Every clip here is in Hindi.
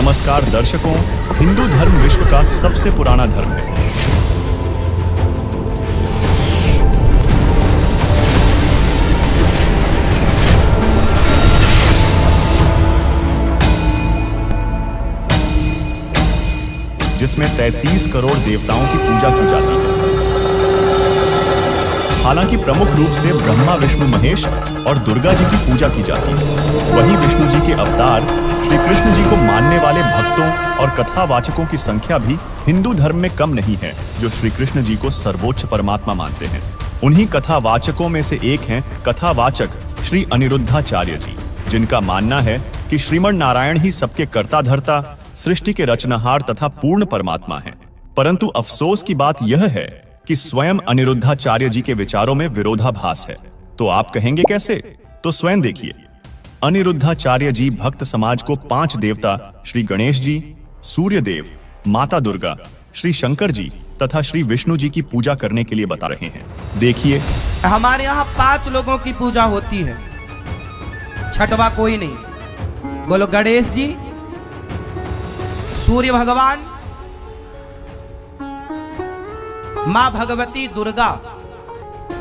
नमस्कार दर्शकों, हिंदू धर्म विश्व का सबसे पुराना धर्म है। जिसमें 33 करोड़ देवताओं की पूजा की जाती है। हालांकि प्रमुख रूप से ब्रह्मा, विष्णु, महेश और दुर्गा जी की पूजा की जाती है। वहीं विष्णु जी के अवतार श्री कृष्ण जी को मानने वाले भक्तों और कथावाचकों की संख्या भी हिंदू धर्म में कम नहीं है, जो श्री कृष्ण जी को सर्वोच्च परमात्मा मानते हैं। उन्हीं कथावाचकों में से एक हैं कथावाचक श्री अनिरुद्धाचार्य जी, जिनका मानना है कि श्रीमन नारायण ही सबके कर्ता धर्ता, सृष्टि के रचनहार तथा पूर्ण परमात्मा हैं। परंतु अफसोस की बात यह है कि स्वयं अनिरुद्धाचार्य जी के विचारों में विरोधाभास है। तो आप कहेंगे कैसे? तो स्वयं देखिए। अनिरुद्धाचार्य जी भक्त समाज को 5 देवता श्री गणेश जी, सूर्य देव, माता दुर्गा, श्री शंकर जी तथा श्री विष्णु जी की पूजा करने के लिए बता रहे हैं। देखिए, हमारे यहाँ 5 लोगों की पूजा होती है, छठवा कोई नहीं। बोलो गणेश जी, सूर्य भगवान, मां भगवती दुर्गा,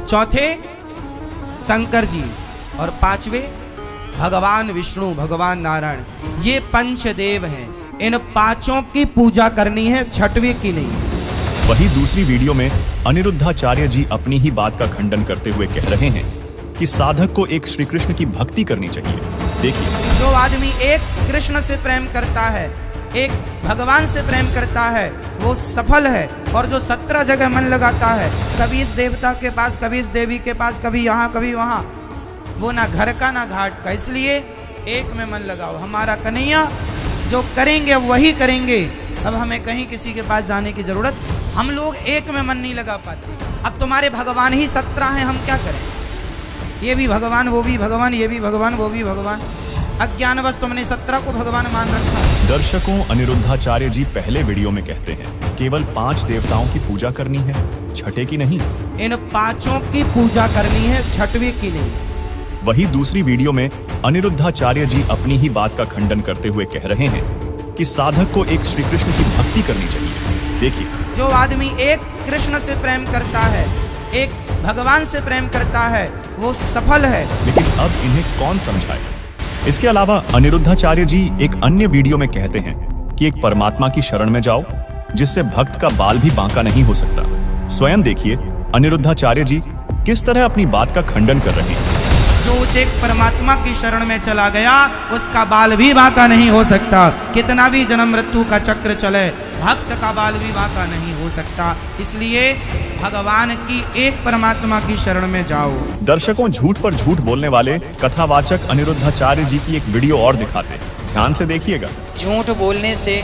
चौथे शंकर जी और 5वें भगवान विष्णु, भगवान नारायण। ये पंचदेव हैं। इन 5 की पूजा करनी है, 6वें की नहीं। वही दूसरी वीडियो में अनिरुद्धाचार्य जी अपनी ही बात का खंडन करते हुए कह रहे हैं कि साधक को एक श्री कृष्ण की भक्ति करनी चाहिए। देखिए, जो आदमी एक कृष्ण से प्रेम करता है, एक भगवान से प्रेम करता है, वो सफल है। और जो 17 जगह मन लगाता है, कभी इस देवता के पास, कभी इस देवी के पास, कभी यहाँ कभी वहाँ, वो ना घर का ना घाट का। इसलिए एक में मन लगाओ। हमारा कन्हैया जो करेंगे वही करेंगे। अब हमें कहीं किसी के पास जाने की जरूरत, हम लोग एक में मन नहीं लगा पाते। अब तुम्हारे भगवान ही 17 हैं, हम क्या करें? ये भी भगवान, वो भी भगवान, ये भी भगवान, वो भी भगवान। अज्ञानवश तुमने 17 को भगवान मान रखा। दर्शकों, अनिरुद्धाचार्य जी पहले वीडियो में कहते हैं केवल 5 देवताओं की पूजा करनी है, 6ठे की नहीं। इन 5 की पूजा करनी है, 6वें की नहीं। वही दूसरी वीडियो में अनिरुद्धाचार्य जी अपनी ही बात का खंडन करते हुए कह रहे हैं कि साधक को एक श्री कृष्ण की भक्ति करनी चाहिए। देखिए, जो आदमी एक कृष्ण से प्रेम करता है, एक भगवान से प्रेम करता है, वो सफल है। लेकिन अब इन्हें कौन समझाए? इसके अलावा अनिरुद्धाचार्य जी एक अन्य वीडियो में कहते हैं कि एक परमात्मा की शरण में जाओ, जिससे भक्त का बाल भी बांका नहीं हो सकता। स्वयं देखिए, अनिरुद्धाचार्य जी किस तरह अपनी बात का खंडन कर रहे हैं। जो उस एक परमात्मा की शरण में चला गया, उसका बाल भी बांका नहीं हो सकता। कितना भी जन्म मृत्यु का चक्र चले, भक्त का बाल भी बांका नहीं हो सकता। इसलिए भगवान की एक परमात्मा की शरण में जाओ। दर्शकों, झूठ पर झूठ बोलने वाले कथावाचक अनिरुद्धाचार्य जी की एक वीडियो और दिखाते हैं, ध्यान से देखिएगा। झूठ बोलने से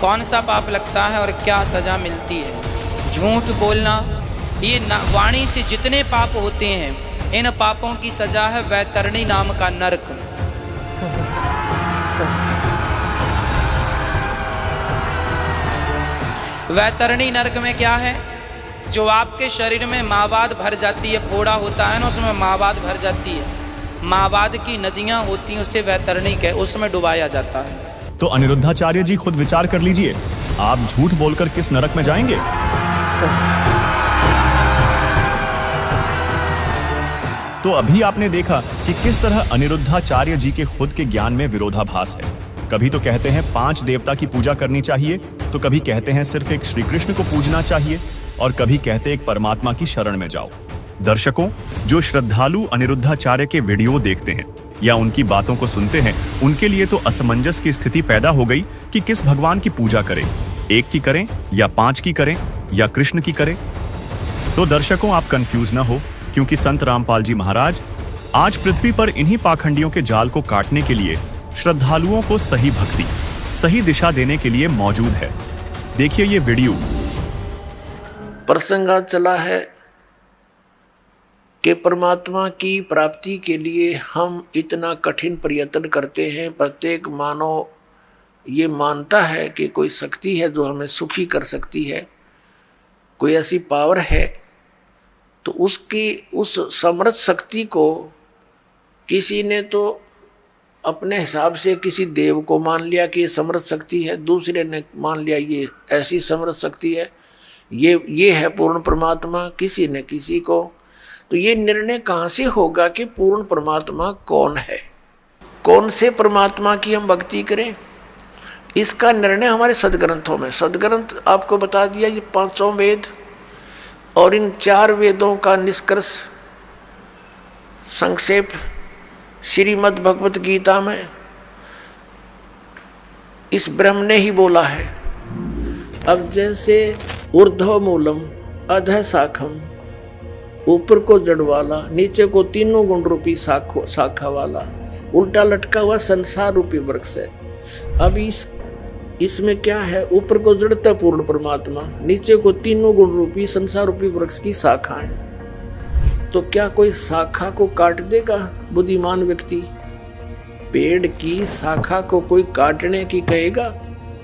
कौन सा पाप लगता है और क्या सजा मिलती है? झूठ बोलना, ये वाणी से जितने पाप होते हैं, इन पापों की सजा है वैतरणी नाम का नरक। वैतरणी नरक में क्या है? जो आपके शरीर में मावाद भर जाती है, फोड़ा होता है ना, उसमें मावाद भर जाती है, मावाद की नदियां होती हैं, उससे वैतरणी के उसमें डुबाया जाता है। तो अनिरुद्धाचार्य जी खुद विचार कर लीजिए, आप झूठ बोलकर किस नरक में जाएंगे? तो अभी आपने देखा कि किस तरह अनिरुद्धाचार्य जी के खुद के ज्ञान में विरोधाभास है। कभी तो कहते हैं 5 देवता की पूजा करनी चाहिए, तो कभी कहते हैं सिर्फ एक श्री कृष्ण को पूजना चाहिए, और कभी कहते एक परमात्मा की शरण में जाओ। दर्शकों, जो श्रद्धालु अनिरुद्धाचार्य के वीडियो देखते हैं या उनकी बातों को सुनते हैं, उनके लिए तो असमंजस की स्थिति पैदा हो गई कि किस भगवान की पूजा करें, एक की करें या 5 की करें या कृष्ण की करें। तो दर्शकों, आप कंफ्यूज ना हो, क्योंकि संत रामपाल जी महाराज आज पृथ्वी पर इन्हीं पाखंडियों के जाल को काटने के लिए श्रद्धालुओं को सही भक्ति, सही दिशा देने के लिए मौजूद है। देखिए ये वीडियो। प्रसंग चला है कि परमात्मा की प्राप्ति के लिए हम इतना कठिन प्रयत्न करते हैं। प्रत्येक मानव ये मानता है कि कोई शक्ति है जो हमें सुखी कर सकती है, कोई ऐसी पावर है, तो उसकी उस समर्थ शक्ति को किसी ने तो अपने हिसाब से किसी देव को मान लिया कि ये समर्थ शक्ति है, दूसरे ने मान लिया ये ऐसी समर्थ शक्ति है, ये है पूर्ण परमात्मा, किसी ने किसी को। तो ये निर्णय कहाँ से होगा कि पूर्ण परमात्मा कौन है, कौन से परमात्मा की हम भक्ति करें? इसका निर्णय हमारे सदग्रंथों में, सदग्रंथ आपको बता दिया ये 500 वेद, और इन 4 वेदों का निष्कर्ष संक्षेप श्रीमद् भगवत गीता में इस ब्रह्म ने ही बोला है। अब जैसे ऊर्ध्व मूलम अधः शाखम, ऊपर को जड़ वाला, नीचे को तीनों गुण रूपी शाखा वाला, उल्टा लटका हुआ संसार रूपी वृक्ष है। अब इसमें क्या है, ऊपर को जड़ता पूर्ण परमात्मा, नीचे को तीनों गुण रूपी संसार रूपी वृक्ष की शाखा है। तो क्या कोई शाखा को काट देगा बुद्धिमान व्यक्ति? पेड़ की शाखा को कोई काटने की कहेगा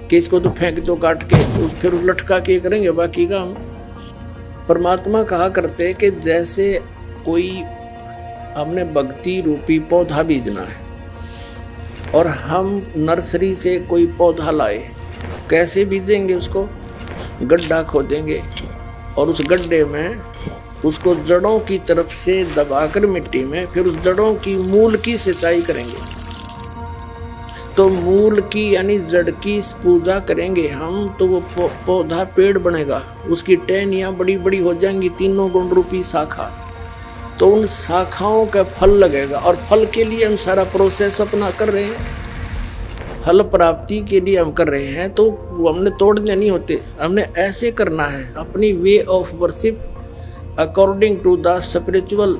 कि इसको तो फेंक दो काट के, फिर लटका के करेंगे बाकी का हम? परमात्मा कहा करते कि जैसे कोई हमने भक्ति रूपी पौधा बीजना है और हम नर्सरी से कोई पौधा लाए, कैसे बीजेंगे उसको? गड्ढा खोदेंगे और उस गड्ढे में उसको जड़ों की तरफ से दबाकर मिट्टी में, फिर उस जड़ों की मूल की सिंचाई करेंगे। तो मूल की यानी जड़ की पूजा करेंगे हम, तो वो पौधा पेड़ बनेगा, उसकी टहनियाँ बड़ी बड़ी हो जाएंगी, तीनों गुण रूपी शाखा। तो उन शाखाओं का फल लगेगा, और फल के लिए हम सारा प्रोसेस अपना कर रहे हैं, फल प्राप्ति के लिए हम कर रहे हैं। तो हमने तोड़ने नहीं होते, हमने ऐसे करना है अपनी way of worship according to the spiritual,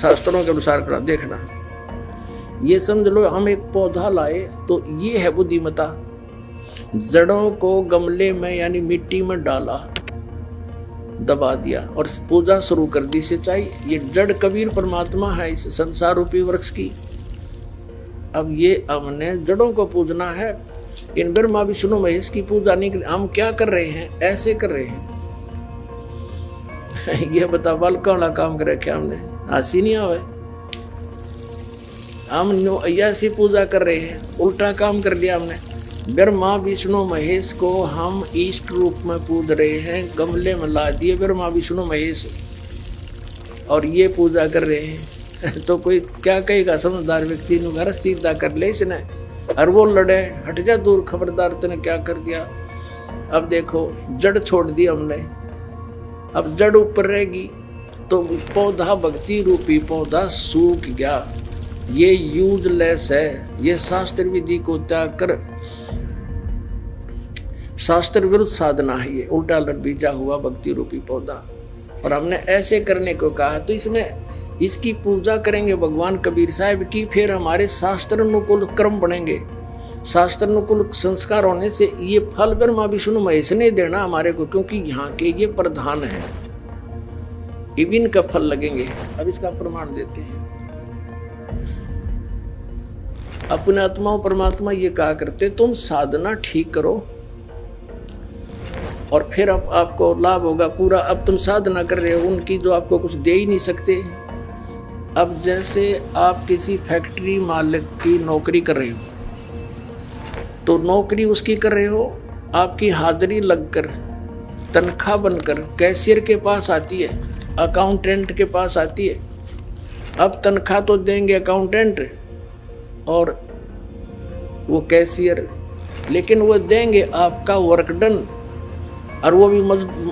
शास्त्रों के अनुसार करना। देखना, ये समझ लो हम एक पौधा लाए तो ये है बुद्धिमता। जड़ों को गमले में यानी मिट्टी में डाला, दबा दिया और पूजा शुरू कर दी, सिंचाई। ये जड़ कबीर परमात्मा है इस संसार रूपी वृक्ष की। अब ये हमने जड़ों को पूजना है, इन ब्रह्मा विष्णु महेश की पूजा नहीं। हम क्या कर रहे हैं? ऐसे कर रहे हैं। ये बता बालका वाला काम करे क्या हमने? हंसी नहीं आवे। हम ऐसी पूजा कर रहे हैं, उल्टा काम कर लिया हमने। ब्रह्मा विष्णु महेश को हम इष्ट रूप में पूज रहे हैं, गमले में ला दिए ब्रह्मा विष्णु महेश और ये पूजा कर रहे हैं। तो कोई क्या कहेगा? समझदार व्यक्ति ने घर सीधा कर ले इसने, और वो लड़े, हट जा दूर, खबरदार तूने क्या कर दिया। अब देखो जड़ छोड़ दी हमने, अब जड़ ऊपर रहेगी तो पौधा भक्ति रूपी पौधा सूख गया। ये यूजलेस है, ये शास्त्र विधि को त्याग कर शास्त्र विरुद्ध साधना है, ये उल्टा लट बीजा हुआ भक्ति रूपी पौधा। और हमने ऐसे करने को कहा, तो इसमें इसकी पूजा करेंगे भगवान कबीर साहब की, फिर हमारे शास्त्र अनुकूल कर्म बनेंगे। शास्त्र अनुकूल संस्कार होने से ये फल ब्रह्मा विष्णु महेश ने देना हमारे को, क्योंकि यहाँ के ये प्रधान है, इबिन का फल लगेंगे। अब इसका प्रमाण देते हैं। अपने आत्मा परमात्मा ये कहा करते, तुम साधना ठीक करो और फिर अब आपको लाभ होगा पूरा। अब तुम साधना कर रहे हो उनकी जो आपको कुछ दे ही नहीं सकते। अब जैसे आप किसी फैक्ट्री मालिक की नौकरी कर रहे हो, तो नौकरी उसकी कर रहे हो, आपकी हाजिरी लगकर तनख्वाह बनकर कैशियर के पास आती है, अकाउंटेंट के पास आती है। अब तनख्वाह तो देंगे अकाउंटेंट और वो कैशियर, लेकिन वो देंगे आपका वर्क डन, और वो भी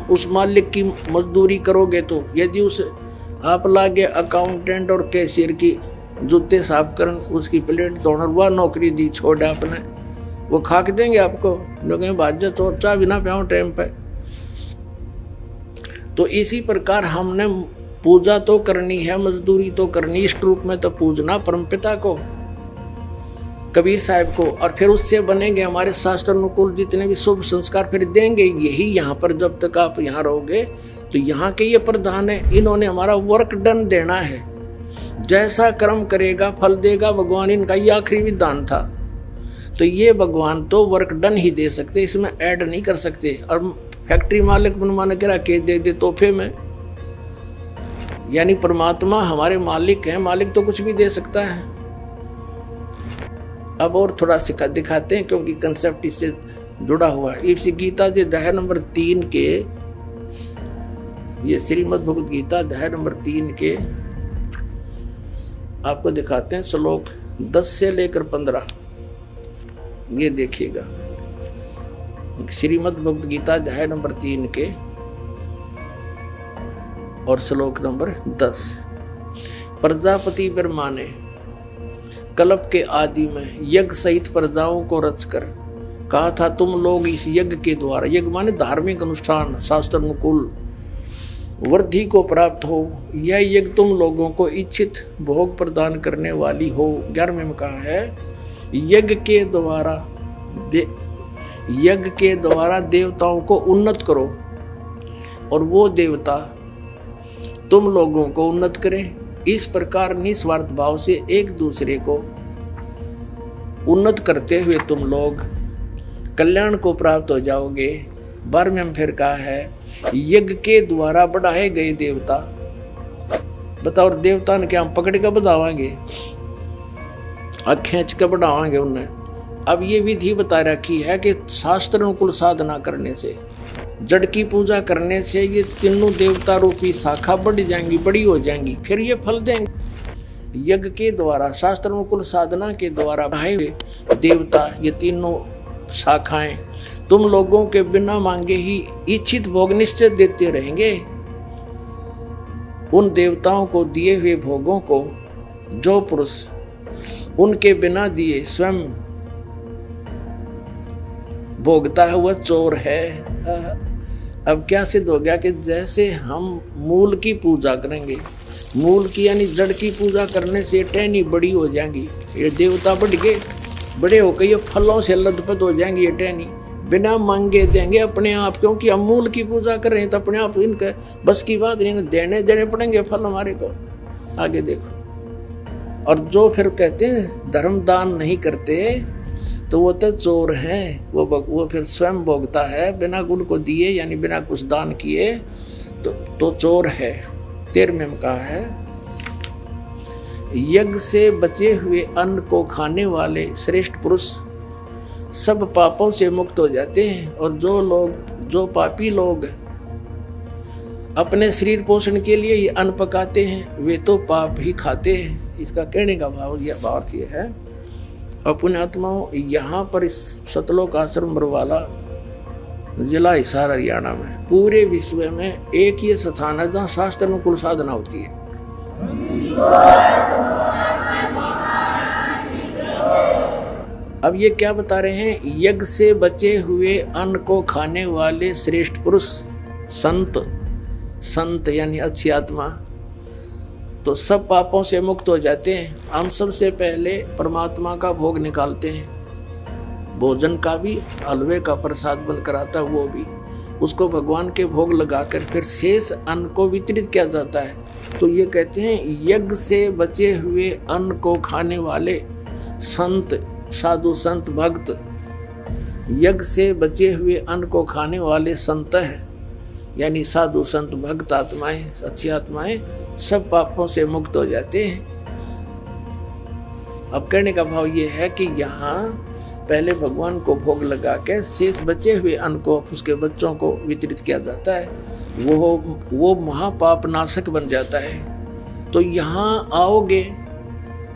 उस मालिक की मजदूरी करोगे। तो यदि उस आप लागे अकाउंटेंट और कैशियर की जूते साफ कर, उसकी प्लेट धोना, वह नौकरी दी छोड़ आपने, वो खाक देंगे आपको, लोग भाज्य तो चाह बिना प्याओ टाइम पे। तो इसी प्रकार हमने पूजा तो करनी है, मजदूरी तो करनी, इष्ट रूप में तो पूजना परमपिता को, कबीर साहब को, और फिर उससे बनेंगे हमारे शास्त्र अनुकूल जितने भी शुभ संस्कार फिर देंगे। यही यहाँ पर जब तक आप यहाँ रहोगे तो यहाँ के ये प्रधान है, इन्होंने हमारा वर्क डन देना है। जैसा कर्म करेगा फल देगा भगवान, इनका ये आखिरी विधान था। तो ये भगवान तो वर्क डन ही दे सकते, इसमें ऐड नहीं कर सकते। और फैक्ट्री मालिक बनवाने के रखे दे तोहफे में, यानी परमात्मा हमारे मालिक हैं, मालिक तो कुछ भी दे सकता है। अब और थोड़ा सिखा दिखाते हैं, क्योंकि कंसेप्ट इससे जुड़ा हुआ है। इसी गीता जी अध्याय नंबर 3 के, ये श्रीमद् भगवद गीता अध्याय नंबर 3 के आपको दिखाते हैं श्लोक 10 से लेकर 15। ये देखिएगा, श्रीमद् भगवद गीता अध्याय नंबर 3 के और श्लोक नंबर 10। प्रजापति ब्रह्मा ने कल्प के आदि में यज्ञ सहित प्रजाओं को रचकर कहा था, तुम लोग इस यज्ञ के द्वारा, यज्ञ माने धार्मिक अनुष्ठान, शास्त्र अनुकूल वृद्धि को प्राप्त हो। यह यज्ञ तुम लोगों को इच्छित भोग प्रदान करने वाली हो। 11वें में कहा है, यज्ञ के द्वारा देवताओं को उन्नत करो और वो देवता तुम लोगों को उन्नत करें। इस प्रकार निस्वार्थ भाव से एक दूसरे को उन्नत करते हुए तुम लोग कल्याण को प्राप्त हो जाओगे। 12वें में फिर कहा है, यज्ञ के द्वारा बढ़ाए गए देवता, बताओ देवता ने क्या हम पकड़ कर बढ़ावांगे, खींच कर बढ़ावांगे उन्हें। अब ये विधि बता रखी है कि शास्त्र अनुकूल साधना करने से, जड़ की पूजा करने से ये तीनों देवता रूपी शाखा बढ़ जाएंगी, बड़ी हो जाएंगी, फिर ये फल देंगे। यज्ञ के द्वारा, शास्त्र अनुकूल साधना के द्वारा बढ़ाए हुए देवता, ये तीनों शाखाएं तुम लोगों के बिना मांगे ही इच्छित भोग निश्चय देते रहेंगे। उन देवताओं को दिए हुए भोगों को जो पुरुष उनके बिना दिए स्वयं भोगता है वह चोर है। अब क्या सिद्ध हो गया कि जैसे हम मूल की पूजा करेंगे, मूल की यानी जड़ की पूजा करने से टहनी बड़ी हो जाएंगी, ये देवता बढ़ गए, बड़े होकर ये फलों से लदपद हो जाएंगे, ये टहनी बिना मांगे देंगे अपने आप, क्योंकि हम मूल की पूजा कर रहे हैं तो अपने आप इनके बस की बात नहीं, देने पड़ेंगे फल हमारे को। आगे देखो, और जो फिर कहते हैं धर्म दान नहीं करते तो वो तो चोर हैं, वो फिर स्वयं भोगता है बिना गुण को दिए, यानी बिना कुछ दान किए तो चोर है। 13वें में कहा है, यज्ञ से बचे हुए अन्न को खाने वाले श्रेष्ठ पुरुष सब पापों से मुक्त हो जाते हैं, और जो पापी लोग अपने शरीर पोषण के लिए ये अन्न पकाते हैं वे तो पाप ही खाते हैं। इसका कहने का भाव ये है। और पुण्यात्माओं, यहाँ पर इस सतलोक आश्रम बरवाला जिला हिसार हरियाणा में पूरे विश्व में एक ये स्थान है जहाँ शास्त्र अनुकूल साधना होती है। अब ये क्या बता रहे हैं, यज्ञ से बचे हुए अन्न को खाने वाले श्रेष्ठ पुरुष संत यानी अच्छी आत्मा तो सब पापों से मुक्त हो जाते हैं। हम सबसे पहले परमात्मा का भोग निकालते हैं, भोजन का भी, हलवे का प्रसाद बनकर आता है वो भी, उसको भगवान के भोग लगाकर फिर शेष अन्न को वितरित किया जाता है। तो ये कहते हैं यज्ञ से बचे हुए अन्न को खाने वाले संत, साधु संत भक्त, यज्ञ से बचे हुए अन्न को खाने वाले संत है, यानी साधु संत भक्त आत्माएं, अच्छी आत्माएं सब पापों से मुक्त हो जाते हैं। अब कहने का भाव ये है कि यहाँ पहले भगवान को भोग लगा के शेष बचे हुए अन्न को उसके बच्चों को वितरित किया जाता है, वो महापाप नाशक बन जाता है। तो यहाँ आओगे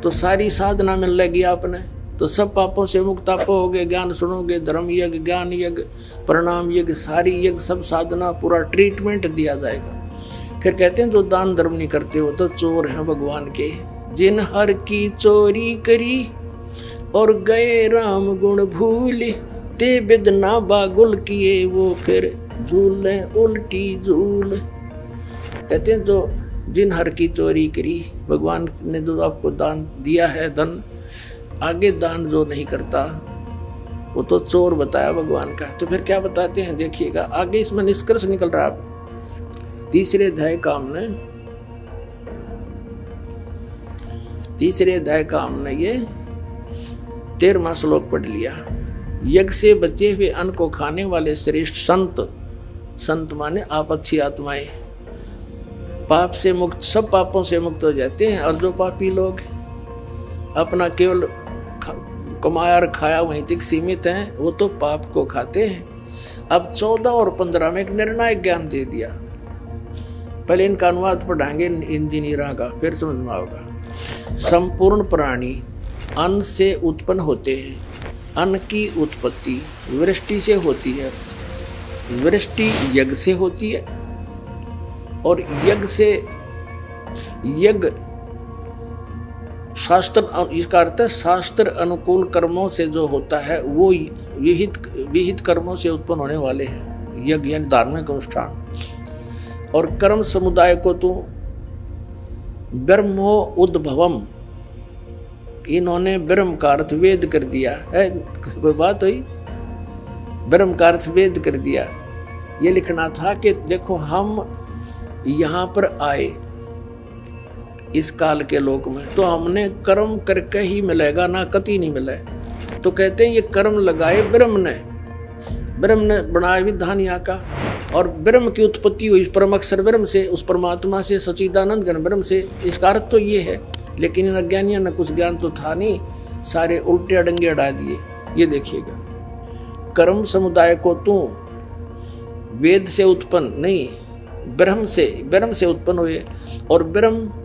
तो सारी साधना मिल लगी आपने, तो सब पापों से मुक्त आप होगे। ज्ञान सुनोगे, धर्म यज्ञ, ज्ञान यज्ञ, प्रणाम यज्ञ, सारी यज्ञ, सब साधना, पूरा ट्रीटमेंट दिया जाएगा। फिर कहते हैं जो दान धर्म नहीं करते हो तो चोर हैं भगवान के। जिन हर की चोरी करी और गए राम गुण भूल, ते बिदना बागुल किए वो फिर झूले उल्टी झूल। कहते हैं जो जिन हर की चोरी करी, भगवान ने जो आपको दान दिया है धन, आगे दान जो नहीं करता वो तो चोर बताया भगवान का। तो फिर क्या बताते हैं देखिएगा, आगे इसमें निष्कर्ष निकल रहा है। तीसरे अध्याय का हमने ये 13वां श्लोक पढ़ लिया। यज्ञ से बचे हुए अन्न को खाने वाले श्रेष्ठ संत माने आप अच्छी आत्माएं पाप से मुक्त, सब पापों से मुक्त हो जाते हैं। और जो पापी लोग अपना केवल कमाया और खाया वहीं तक सीमित हैं, वो तो पाप को खाते हैं। अब 14 और 15 में एक निर्णायक ज्ञान दे दिया। पहले इनका अनुवाद पढ़ाएंगे इंजीनियरों का, फिर समझ में आएगा। संपूर्ण प्राणी अन्न से उत्पन्न होते हैं। अन्न की उत्पत्ति वृष्टि से होती है, वृष्टि यज्ञ से होती है, और यज्ञ से यज्ञ शास्त्र, इसका अर्थ है शास्त्र अनुकूल कर्मों से जो होता है वो विहित कर्मों से उत्पन्न होने वाले हैं, यज्ञ यानी धार्मिक अनुष्ठान। और कर्म समुदाय को तो ब्रह्मो उद्भवम, इन्होंने ब्रह्म का अर्थ वेद कर दिया है। कोई बात हुई? ब्रह्म का अर्थ वेद कर दिया। ये लिखना था कि देखो हम यहाँ पर आए इस काल के लोक में, तो हमने कर्म करके ही मिलेगा, ना कति नहीं मिला। तो कहते हैं ये कर्म लगाए ब्रह्म ने बनाया विधान यहाँ का, और ब्रह्म की उत्पत्ति हुई परम अक्षर ब्रह्म से, उस परमात्मा से, सच्चिदानंद घन ब्रह्म से। इसका अर्थ तो ये है, लेकिन इन अज्ञानियों ने कुछ ज्ञान तो था नहीं, सारे उल्टे अडंगे अड़ा दिए। ये देखिएगा, कर्म समुदाय को तू वेद से उत्पन्न नहीं, ब्रह्म से उत्पन्न हुए, और ब्रह्म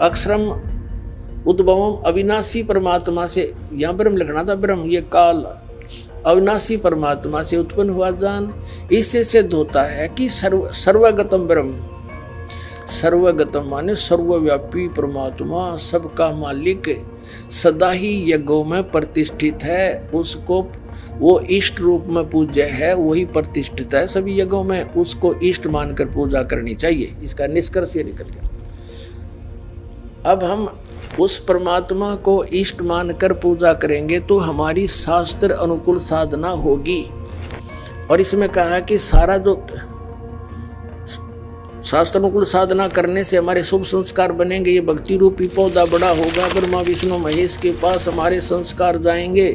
अक्षरम उद्भवम अविनाशी परमात्मा से, यहाँ ब्रह्म लिखना था, ब्रह्म ये काल अविनाशी परमात्मा से उत्पन्न हुआ जान। इससे सिद्ध होता है कि सर्वगतम ब्रह्म, सर्वगतम माने सर्वव्यापी परमात्मा, सबका मालिक, सदा ही यज्ञों में प्रतिष्ठित है। उसको वो इष्ट रूप में पूज्य है, वही प्रतिष्ठित है सभी यज्ञों में, उसको इष्ट मानकर पूजा करनी चाहिए। इसका निष्कर्ष ये निकल गया। अब हम उस परमात्मा को इष्ट मानकर पूजा करेंगे तो हमारी शास्त्र अनुकूल साधना होगी। और इसमें कहा है कि सारा जो शास्त्र अनुकूल साधना करने से हमारे शुभ संस्कार बनेंगे। ये भक्ति रूपी पौधा बड़ा होगा, ब्रह्मा विष्णु महेश के पास हमारे संस्कार जाएंगे,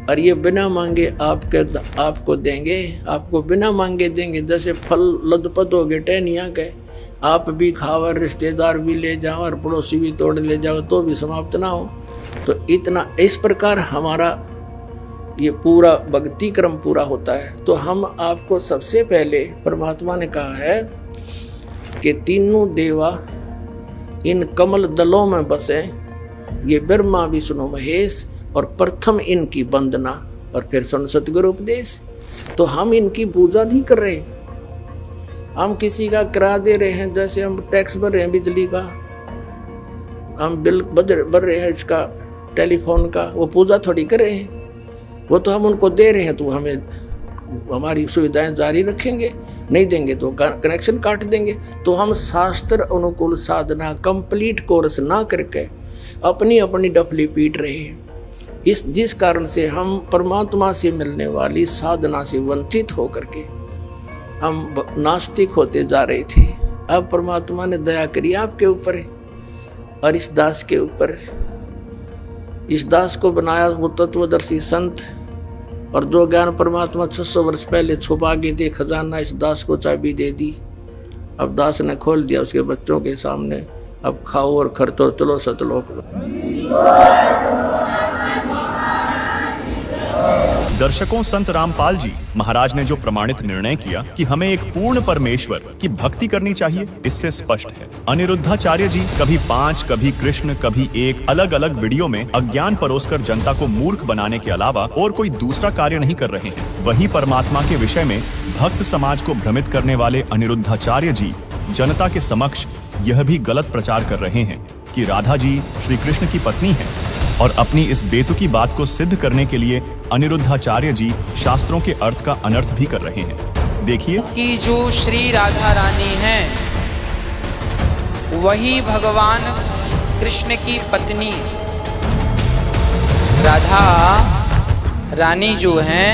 और ये बिना मांगे आपको देंगे, आपको बिना मांगे देंगे। जैसे फल लदपत हो गए टहनिया के, आप भी खाओ, रिश्तेदार भी ले जाओ, और पड़ोसी भी तोड़ ले जाओ, तो भी समाप्त ना हो। तो इतना इस प्रकार हमारा ये पूरा भक्ति क्रम पूरा होता है। तो हम आपको सबसे पहले परमात्मा ने कहा है कि तीनों देवा इन कमल दलों में बसे, ये ब्रह्मा विष्णु महेश, और प्रथम इनकी वंदना, और फिर सतगुरु उपदेश। तो हम इनकी पूजा नहीं कर रहे, हम किसी का किराया दे रहे हैं, जैसे हम टैक्स भर रहे हैं बिजली का, हम बिल भर रहे हैं इसका टेलीफोन का, वो पूजा थोड़ी कर रहे हैं, वो तो हम उनको दे रहे हैं। तो हमें हमारी सुविधाएं जारी रखेंगे, नहीं देंगे तो कनेक्शन काट देंगे। तो हम शास्त्र अनुकूल साधना कंप्लीट कोर्स ना करके अपनी अपनी डफली पीट रहे हैं। जिस कारण से हम परमात्मा से मिलने वाली साधना से वंचित होकर के हम नास्तिक होते जा रहे थे। अब परमात्मा ने दया करी आपके ऊपर और इस दास के ऊपर। इस दास को बनाया वो तत्वदर्शी संत, और जो ज्ञान परमात्मा 600 वर्ष पहले छुपा के थे खजाना, इस दास को चाबी दे दी। अब दास ने खोल दिया उसके बच्चों के सामने। अब खाओ और खर्चो, चलो सतलोक। दर्शकों, संत रामपाल जी महाराज ने जो प्रमाणित निर्णय किया कि हमें एक पूर्ण परमेश्वर की भक्ति करनी चाहिए, इससे स्पष्ट है। अनिरुद्धाचार्य जी कभी 5, कभी कृष्ण, कभी एक अलग अलग वीडियो में अज्ञान परोसकर जनता को मूर्ख बनाने के अलावा और कोई दूसरा कार्य नहीं कर रहे हैं। वही परमात्मा के विषय में भक्त समाज को भ्रमित करने वाले अनिरुद्धाचार्य जी जनता के समक्ष यह भी गलत प्रचार कर रहे हैं कि राधा जी श्री कृष्ण की पत्नी है, और अपनी इस बेतुकी बात को सिद्ध करने के लिए अनिरुद्धाचार्य जी शास्त्रों के अर्थ का अनर्थ भी कर रहे हैं। देखिए कि जो श्री राधा रानी हैं वही भगवान कृष्ण की पत्नी। राधा रानी जो हैं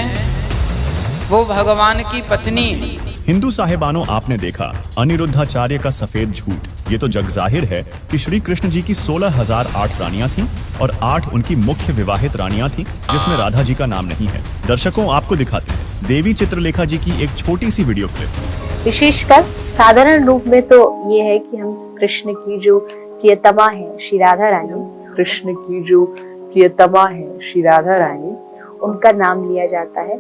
वो भगवान की पत्नी है। हिंदू साहेबानों, आपने देखा अनिरुद्धाचार्य का सफेद झूठ। ये तो जग जाहिर है कि श्री कृष्ण जी की 16,008 रानियां थीं और 8 उनकी मुख्य विवाहित रानियां थीं, जिसमें राधा जी का नाम नहीं है। दर्शकों, आपको दिखाते हैं देवी चित्रलेखा जी की एक छोटी सी वीडियो क्लिप। विशेषकर साधारण रूप में तो ये है कि हम कृष्ण की जो प्रियतमा है श्री राधा रानी, कृष्ण की जो प्रियतमा है श्री राधा रानी, उनका नाम लिया जाता है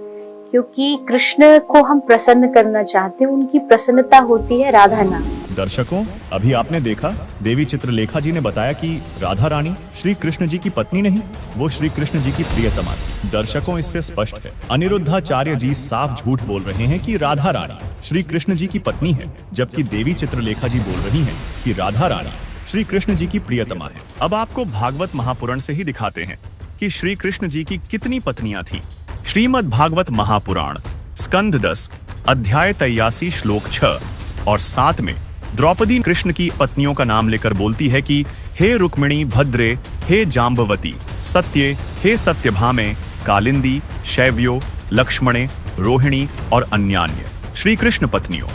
क्योंकि कृष्ण को हम प्रसन्न करना चाहते हैं, उनकी प्रसन्नता होती है राधा नाम। दर्शकों, अभी आपने देखा देवी चित्रलेखा जी ने बताया कि राधा रानी श्री कृष्ण जी की पत्नी नहीं, वो श्री कृष्ण जी की प्रियतमा थी। दर्शकों, इससे स्पष्ट है अनिरुद्धाचार्य जी साफ झूठ बोल रहे हैं कि राधा रानी श्री कृष्ण जी की पत्नी है, जबकि देवी चित्रलेखा जी बोल रही हैं कि राधा रानी श्री कृष्ण जी की प्रियतमा है। अब आपको भागवत महापुराण से ही दिखाते हैं कि श्री कृष्ण जी की कितनी पत्नियां थीं। श्रीमद् भागवत महापुराण स्कंद 10 अध्याय 83 श्लोक 6 और 7 में द्रौपदी कृष्ण की पत्नियों का नाम लेकर बोलती है कि हे रुक्मिणी भद्रे, हे जाम्बवती, सत्ये, हे सत्यभामे, कालिंदी, शैव्यो, लक्ष्मणे, रोहिणी और अन्यान्य श्री कृष्ण पत्नियों,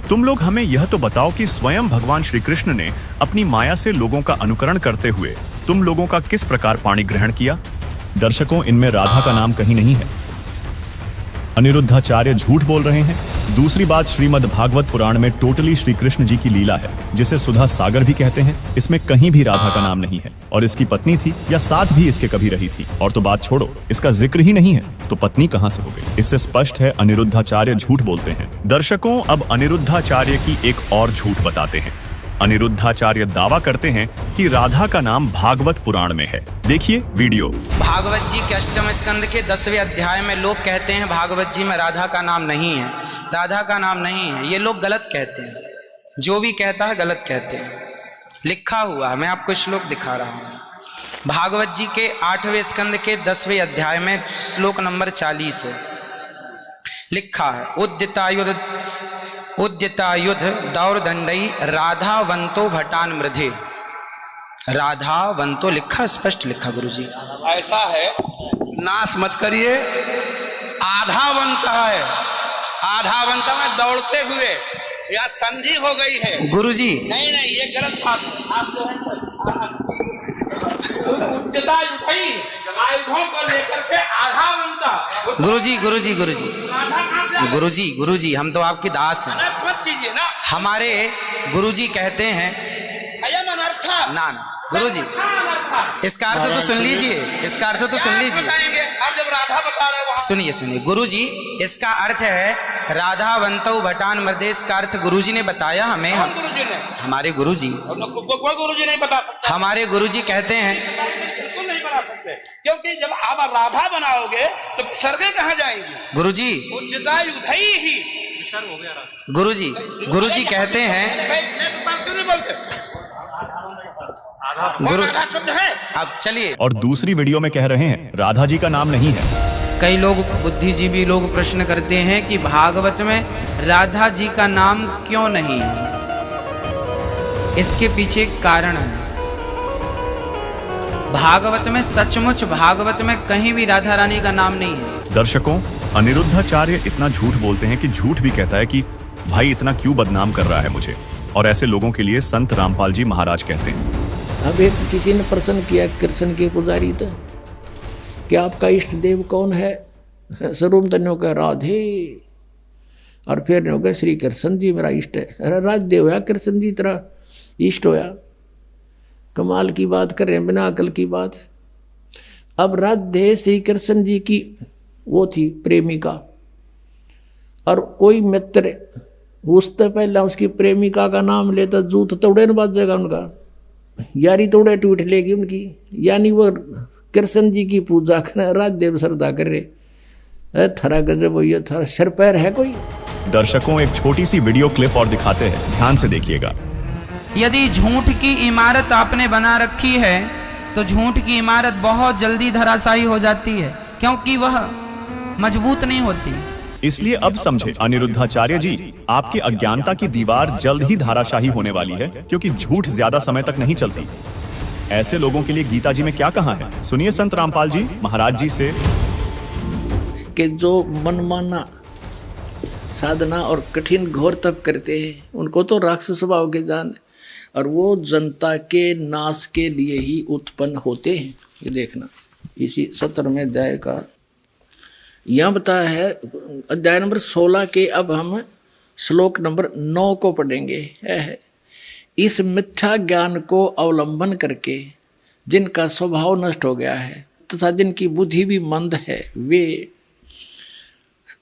तुम लोग हमें यह तो बताओ कि स्वयं भगवान श्री कृष्ण ने अपनी माया से लोगों का अनुकरण करते हुए तुम लोगों का किस प्रकार पाणी ग्रहण किया। दर्शकों, इनमें राधा का नाम कहीं नहीं है। अनिरुद्धाचार्य झूठ बोल रहे हैं। दूसरी बात, श्रीमद् भागवत पुराण में टोटली श्री कृष्ण जी की लीला है, जिसे सुधा सागर भी कहते हैं। इसमें कहीं भी राधा का नाम नहीं है और इसकी पत्नी थी या साथ भी इसके कभी रही थी। और तो बात छोड़ो, इसका जिक्र ही नहीं है, तो पत्नी कहां से हो गई। इससे स्पष्ट है अनिरुद्धाचार्य झूठ बोलते हैं। दर्शकों, अब अनिरुद्धाचार्य की एक और झूठ बताते हैं। अनिरुद्धाचार्य दावा करते हैं कि राधा का नाम भागवत पुराण में है। देखिए वीडियो। भागवत जी के अष्टम स्कंद के 10वें अध्याय में लोग कहते हैं भागवत जी में राधा का नाम नहीं है, राधा का नाम नहीं है। ये लोग गलत कहते हैं, जो भी कहता है गलत कहते हैं। लिखा हुआ, मैं आपको श्लोक दिखा रहा हूँ। भागवत जी के 8वें स्कंद के 10वें अध्याय में श्लोक नंबर 40 है, लिखा है उद्यतायुध दौरदंडई राधावंतो भटान मृधे। राधावंतो लिखा, स्पष्ट लिखा गुरुजी। ऐसा है, नाश मत करिए। आधावंत है, आधावंत में दौड़ते हुए, या संधि हो गई है गुरुजी। नहीं नहीं, ये गलत बात है। आप जो है आयुधों को लेकर के आधावंत। गुरुजी गुरुजी गुरुजी गुरुजी गुरुजी, हम तो आपकी दास हैं। मत कीजिए ना। हमारे गुरुजी कहते हैं ना ना गुरुजी, इसका अर्थ तो सुन लीजिए, इसका अर्थ तो सुन लीजिए। आप जब राधा बता रहे हो, सुनिए सुनिए गुरुजी, इसका अर्थ है राधावंतो भटान मृदेश का अर्थ गुरुजी ने बताया हमें। गुरुजी ने, हमारे गुरुजी, कोई गुरुजी नहीं बता सकता। हमारे गुरुजी कहते हैं बिल्कुल नहीं बना सकते, क्योंकि जब आप राधा बनाओगे तो सर्गे कहाँ जाएंगी। गुरुजी उद्यतायुधई ही गुरुजी गुरुजी कहते हैं क्यों नहीं बोलते। गुरु राधा शब्द है। अब चलिए। और दूसरी वीडियो में कह रहे हैं राधा जी का नाम नहीं है। कई लोग बुद्धिजीवी लोग प्रश्न करते हैं कि भागवत में राधा जी का नाम क्यों नहीं है। इसके पीछे एक कारण है। भागवत में सचमुच भागवत में कहीं भी राधा रानी का नाम नहीं है। दर्शकों, अनिरुद्धाचार्य इतना झूठ बोलते हैं कि झूठ भी कहता है कि भाई इतना क्यों बदनाम कर रहा है मुझे। और ऐसे लोगों के लिए संत रामपाल जी महाराज कहते हैं। अब एक किसी ने प्रश्न किया कृष्ण के पुजारी था कि आपका इष्ट देव कौन है। स्वरूप तन्यों का राधे, और फिर ने हो गया श्री कृष्ण जी मेरा इष्ट है। अरे राजदेव होया कृष्ण जी तेरा इष्ट होया, कमाल की बात कर रहे हैं, बिना अकल की बात। अब राधे श्री कृष्ण जी की वो थी प्रेमिका, और कोई मित्र उससे पहले उसकी प्रेमिका का नाम लेता जूत तोड़े न बाजेगा उनका, यारी तोड़े टूट लेगी उनकी। यानी वो कृष्ण जी की पूजा कर राजदेव श्रद्धा कर रहे। थरा गजब हो, ये थरा सिर पैर है कोई। दर्शकों, एक छोटी सी वीडियो क्लिप और दिखाते हैं, ध्यान से देखिएगा। यदि झूठ की इमारत आपने बना रखी है तो झूठ की इमारत बहुत जल्दी धराशायी हो जाती है, क्योंकि वह मजबूत नहीं होती। इसलिए अब समझे अनिरुद्धाचार्य जी, आपकी अज्ञानता की दीवार जल्द ही धाराशाही होने वाली है, क्योंकि झूठ ज्यादा समय तक नहीं चलती। ऐसे लोगों के लिए गीता जी में क्या कहा है, सुनिए संत रामपाल जी महाराज जी से। कि जो मनमाना साधना और कठिन घोर तप करते हैं उनको तो राक्षस स्वभाव के जान, और वो जनता के नाश के लिए ही उत्पन्न होते हैं। ये देखना इसी 17वें अध्याय का यहाँ बताया है, अध्याय नंबर 16 के अब हम श्लोक नंबर 9 को पढ़ेंगे। है इस मिथ्या ज्ञान को अवलंबन करके जिनका स्वभाव नष्ट हो गया है तथा जिनकी बुद्धि भी मंद है, वे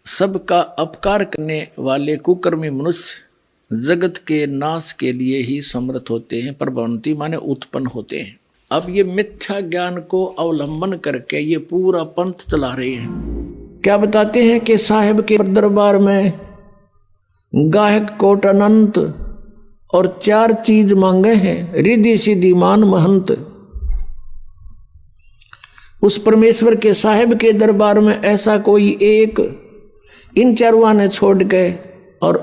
सबका अपकार करने वाले कुकर्मी मनुष्य जगत के नाश के लिए ही समर्थ होते हैं, प्रभवंती माने उत्पन्न होते हैं। अब ये मिथ्या ज्ञान को अवलंबन करके ये पूरा पंथ चला रहे हैं। क्या बताते हैं कि साहिब के दरबार में गायक कोट अनंत और 4 चीज मांगे हैं, रिद्धि सिद्धि मान महंत। उस परमेश्वर के साहिब के दरबार में ऐसा कोई एक इन चारुआ ने छोड़ गए और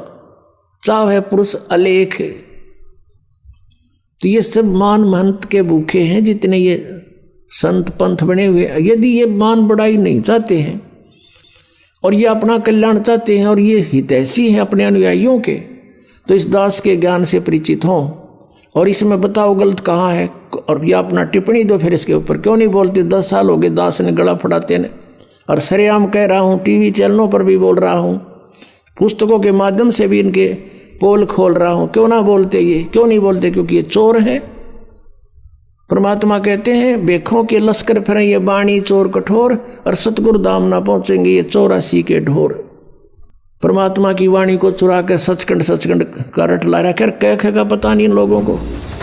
चाहे पुरुष अलेख। तो ये सब मान महंत के भूखे हैं जितने ये संत पंथ बने हुए। यदि ये मान बढ़ाई नहीं चाहते हैं और ये अपना कल्याण चाहते हैं और ये हितैषी हैं अपने अनुयायियों के, तो इस दास के ज्ञान से परिचित हों और इसमें बताओ गलत कहाँ है और ये अपना टिप्पणी दो। फिर इसके ऊपर क्यों नहीं बोलते? 10 साल हो गए दास ने गला फड़ाते ने, और सरेआम कह रहा हूँ, टीवी चैनलों पर भी बोल रहा हूँ, पुस्तकों के माध्यम से भी इनके पोल खोल रहा हूँ। क्यों ना बोलते? ये क्यों नहीं बोलते? क्योंकि ये चोर है। परमात्मा कहते हैं बेखों के लश्कर फिरें ये बाणी चोर कठोर, और सतगुरु धाम ना पहुंचेंगे ये 84 के ढोर। परमात्मा की वाणी को चुरा कर सचखंड का रट ला रखा, कह का पता नहीं इन लोगों को।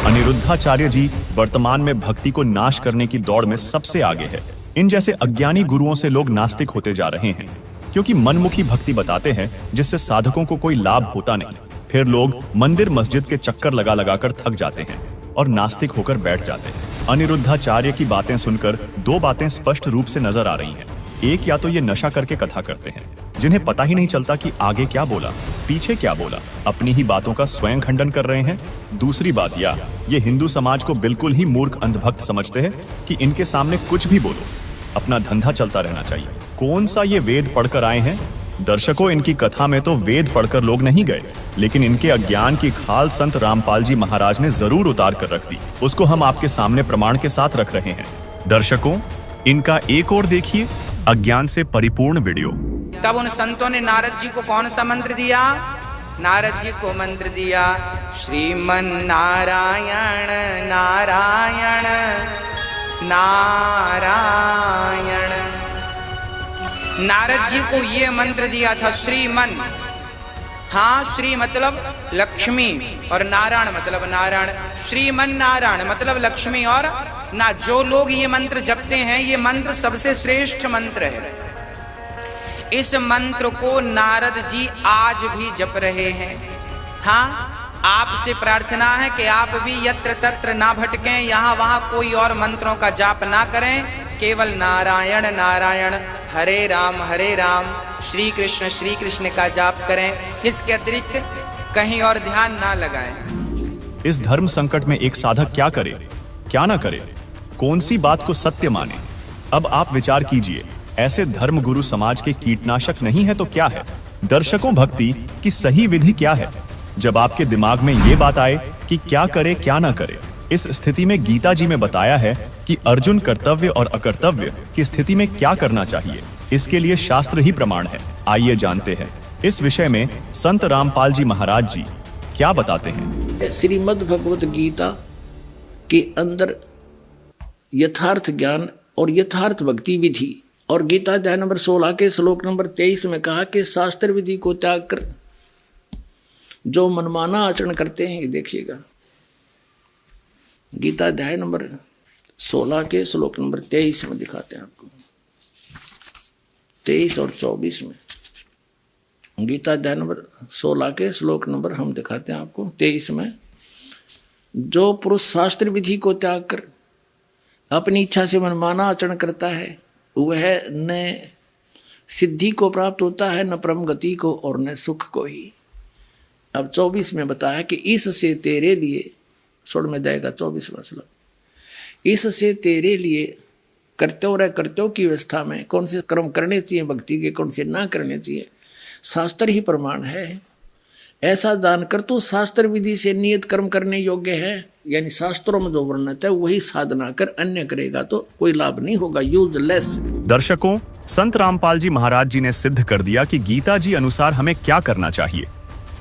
अनिरुद्धाचार्य जी वर्तमान में भक्ति को नाश करने की दौड़ में सबसे आगे है। इन जैसे अज्ञानी गुरुओं से लोग नास्तिक होते जा रहे हैं, क्योंकि मनमुखी भक्ति बताते हैं जिससे साधकों को कोई लाभ होता नहीं। फिर लोग मंदिर मस्जिद के चक्कर लगा लगाकर थक जाते हैं और नास्तिक होकर बैठ जाते हैं। अनिरुद्धाचार्य की बातें सुनकर 2 बातें स्पष्ट रूप से नजर आ रही हैं। एक, या तो ये नशा करके कथा करते हैं जिन्हें पता ही नहीं चलता कि आगे क्या बोला, पीछे क्या बोला, अपनी ही बातों का स्वयं खंडन कर रहे हैं। दूसरी बात, या ये हिंदू समाज को बिल्कुल ही मूर्ख अंधभक्त समझते हैं कि इनके सामने कुछ भी बोलो, अपना धंधा चलता रहना चाहिए। कौन सा ये वेद पढ़कर आए हैं? दर्शकों, इनकी कथा में तो वेद पढ़कर लोग नहीं गए, लेकिन इनके अज्ञान की खाल संत रामपाल जी महाराज ने जरूर उतार कर रख दी। उसको हम आपके सामने प्रमाण के साथ रख रहे हैं। दर्शकों, इनका एक और देखिए अज्ञान से परिपूर्ण वीडियो। तब उन संतों ने नारद जी को कौन सा मंत्र दिया? नारद जी को मंत्र दिया, श्रीमन नारायण नारायण नारायण। नारद जी को ये मंत्र दिया था, श्रीमन। हाँ, श्री मतलब लक्ष्मी और नारायण मतलब नारायण। श्रीमन नारायण मतलब लक्ष्मी और ना। जो लोग ये मंत्र जपते हैं, ये मंत्र सबसे श्रेष्ठ मंत्र है। इस मंत्र को नारद जी आज भी जप रहे हैं। हाँ, आपसे प्रार्थना है कि आप भी यत्र तत्र ना भटकें, यहाँ वहाँ कोई और मंत्रों का जाप ना करें, केवल नारायण नारायण, हरे राम श्री कृष्ण का जाप करें। इसके अतिरिक्त कहीं और ध्यान ना लगाएं। इस धर्म संकट में एक साधक क्या करे, क्या ना करे, कौन सी बात को सत्य माने? अब आप विचार कीजिए, ऐसे धर्म गुरु समाज के कीटनाशक नहीं है तो क्या है? दर्शकों, भक्ति की सही विधि क्या है? जब आपके दिमाग में ये बात आए कि क्या करे क्या ना करे, इस स्थिति में गीता जी में बताया है कि अर्जुन कर्तव्य और अकर्तव्य की स्थिति में क्या करना चाहिए। इसके लिए शास्त्र ही प्रमाण है। आइए जानते हैं इस विषय में संत रामपाल जी महाराज जी क्या बताते हैं। श्रीमद् भगवत गीता के अंदर यथार्थ ज्ञान और यथार्थ भक्ति विधि, और गीता अध्याय नंबर 16 के श्लोक नंबर 23 में कहा कि शास्त्र विधि को त्याग कर जो मनमाना आचरण करते हैं, ये देखिएगा गीता अध्याय नंबर 16 के श्लोक नंबर 23 में दिखाते हैं आपको, 23 और 24 में। गीता अध्याय नंबर 16 के श्लोक नंबर हम दिखाते हैं आपको 23 में। जो पुरुष शास्त्र विधि को त्याग कर अपनी इच्छा से मनमाना आचरण करता है, वह न सिद्धि को प्राप्त होता है, न परम गति को, और न सुख को ही। अब 24 में बताया कि इससे तेरे लिए, सुन में जाएगा 24 मतलब, इससे तेरे लिए कर्तव्य की व्यवस्था में कौन से कर्म करने चाहिए भक्ति के, कौन से ना करने चाहिए, शास्त्र ही प्रमाण है। ऐसा जानकर तो शास्त्र विधि से नियत कर्म करने योग्य है, यानी शास्त्रों में जो वर्णित है वही साधना कर अन्य करेगा तो कोई लाभ नहीं होगा, यूजलेस। दर्शकों, संत रामपाल जी महाराज जी ने सिद्ध कर दिया कि गीता जी अनुसार हमें क्या करना चाहिए,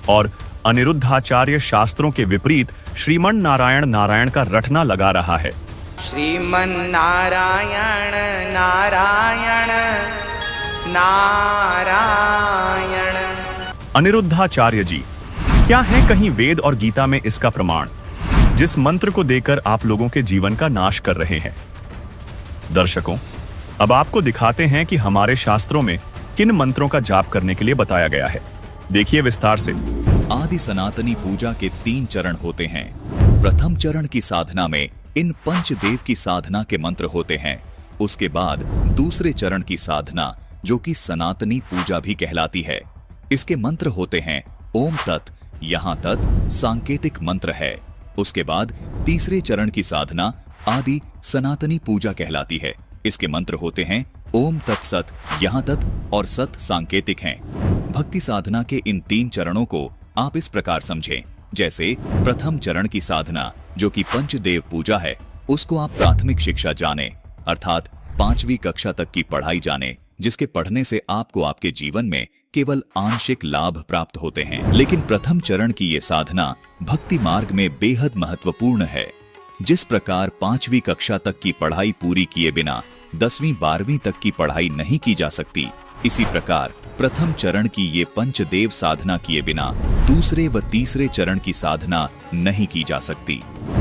और अनिरुद्धाचार्य शास्त्रों के विपरीत श्रीमन नारायण नारायण का रटना लगा रहा है। श्रीमन नारायण नारायण नारायण। अनिरुद्धाचार्य जी, क्या है कहीं वेद और गीता में इसका प्रमाण, जिस मंत्र को देकर आप लोगों के जीवन का नाश कर रहे हैं? दर्शकों, अब आपको दिखाते हैं कि हमारे शास्त्रों में किन मंत्रों का जाप करने के लिए बताया गया है। देखिए विस्तार से। आदि सनातनी पूजा के 3 चरण होते हैं। प्रथम चरण की साधना में इन पंचदेव की साधना के मंत्र होते हैं। उसके बाद दूसरे चरण की साधना, जो कि सनातनी पूजा भी कहलाती है, इसके मंत्र होते हैं ओम तत्। यहाँ तत् सांकेतिक मंत्र है। उसके बाद तीसरे चरण की साधना आदि सनातनी पूजा कहलाती है। इसके मंत्र होते हैं ओम तत्सत। यहाँ तत् और सत सांकेतिक हैं। भक्ति साधना के इन 3 चरणों को आप इस प्रकार समझें, जैसे प्रथम चरण की साधना, जो कि पंचदेव पूजा है, उसको आप प्राथमिक शिक्षा जाने, अर्थात 5वीं कक्षा तक की पढ़ाई जाने, जिसके पढ़ने से आपको आपके जीवन में केवल आंशिक लाभ प्राप्त होते हैं। लेकिन प्रथम चरण की ये साधना भक्ति मार्ग में बेहद महत्वपूर्ण है। जिस प्रकार 5वीं कक्षा तक की पढ़ाई पूरी किए बिना 10वीं 12वीं तक की पढ़ाई नहीं की जा सकती, इसी प्रकार प्रथम चरण की ये पंचदेव साधना किए बिना दूसरे व तीसरे चरण की साधना नहीं की जा सकती।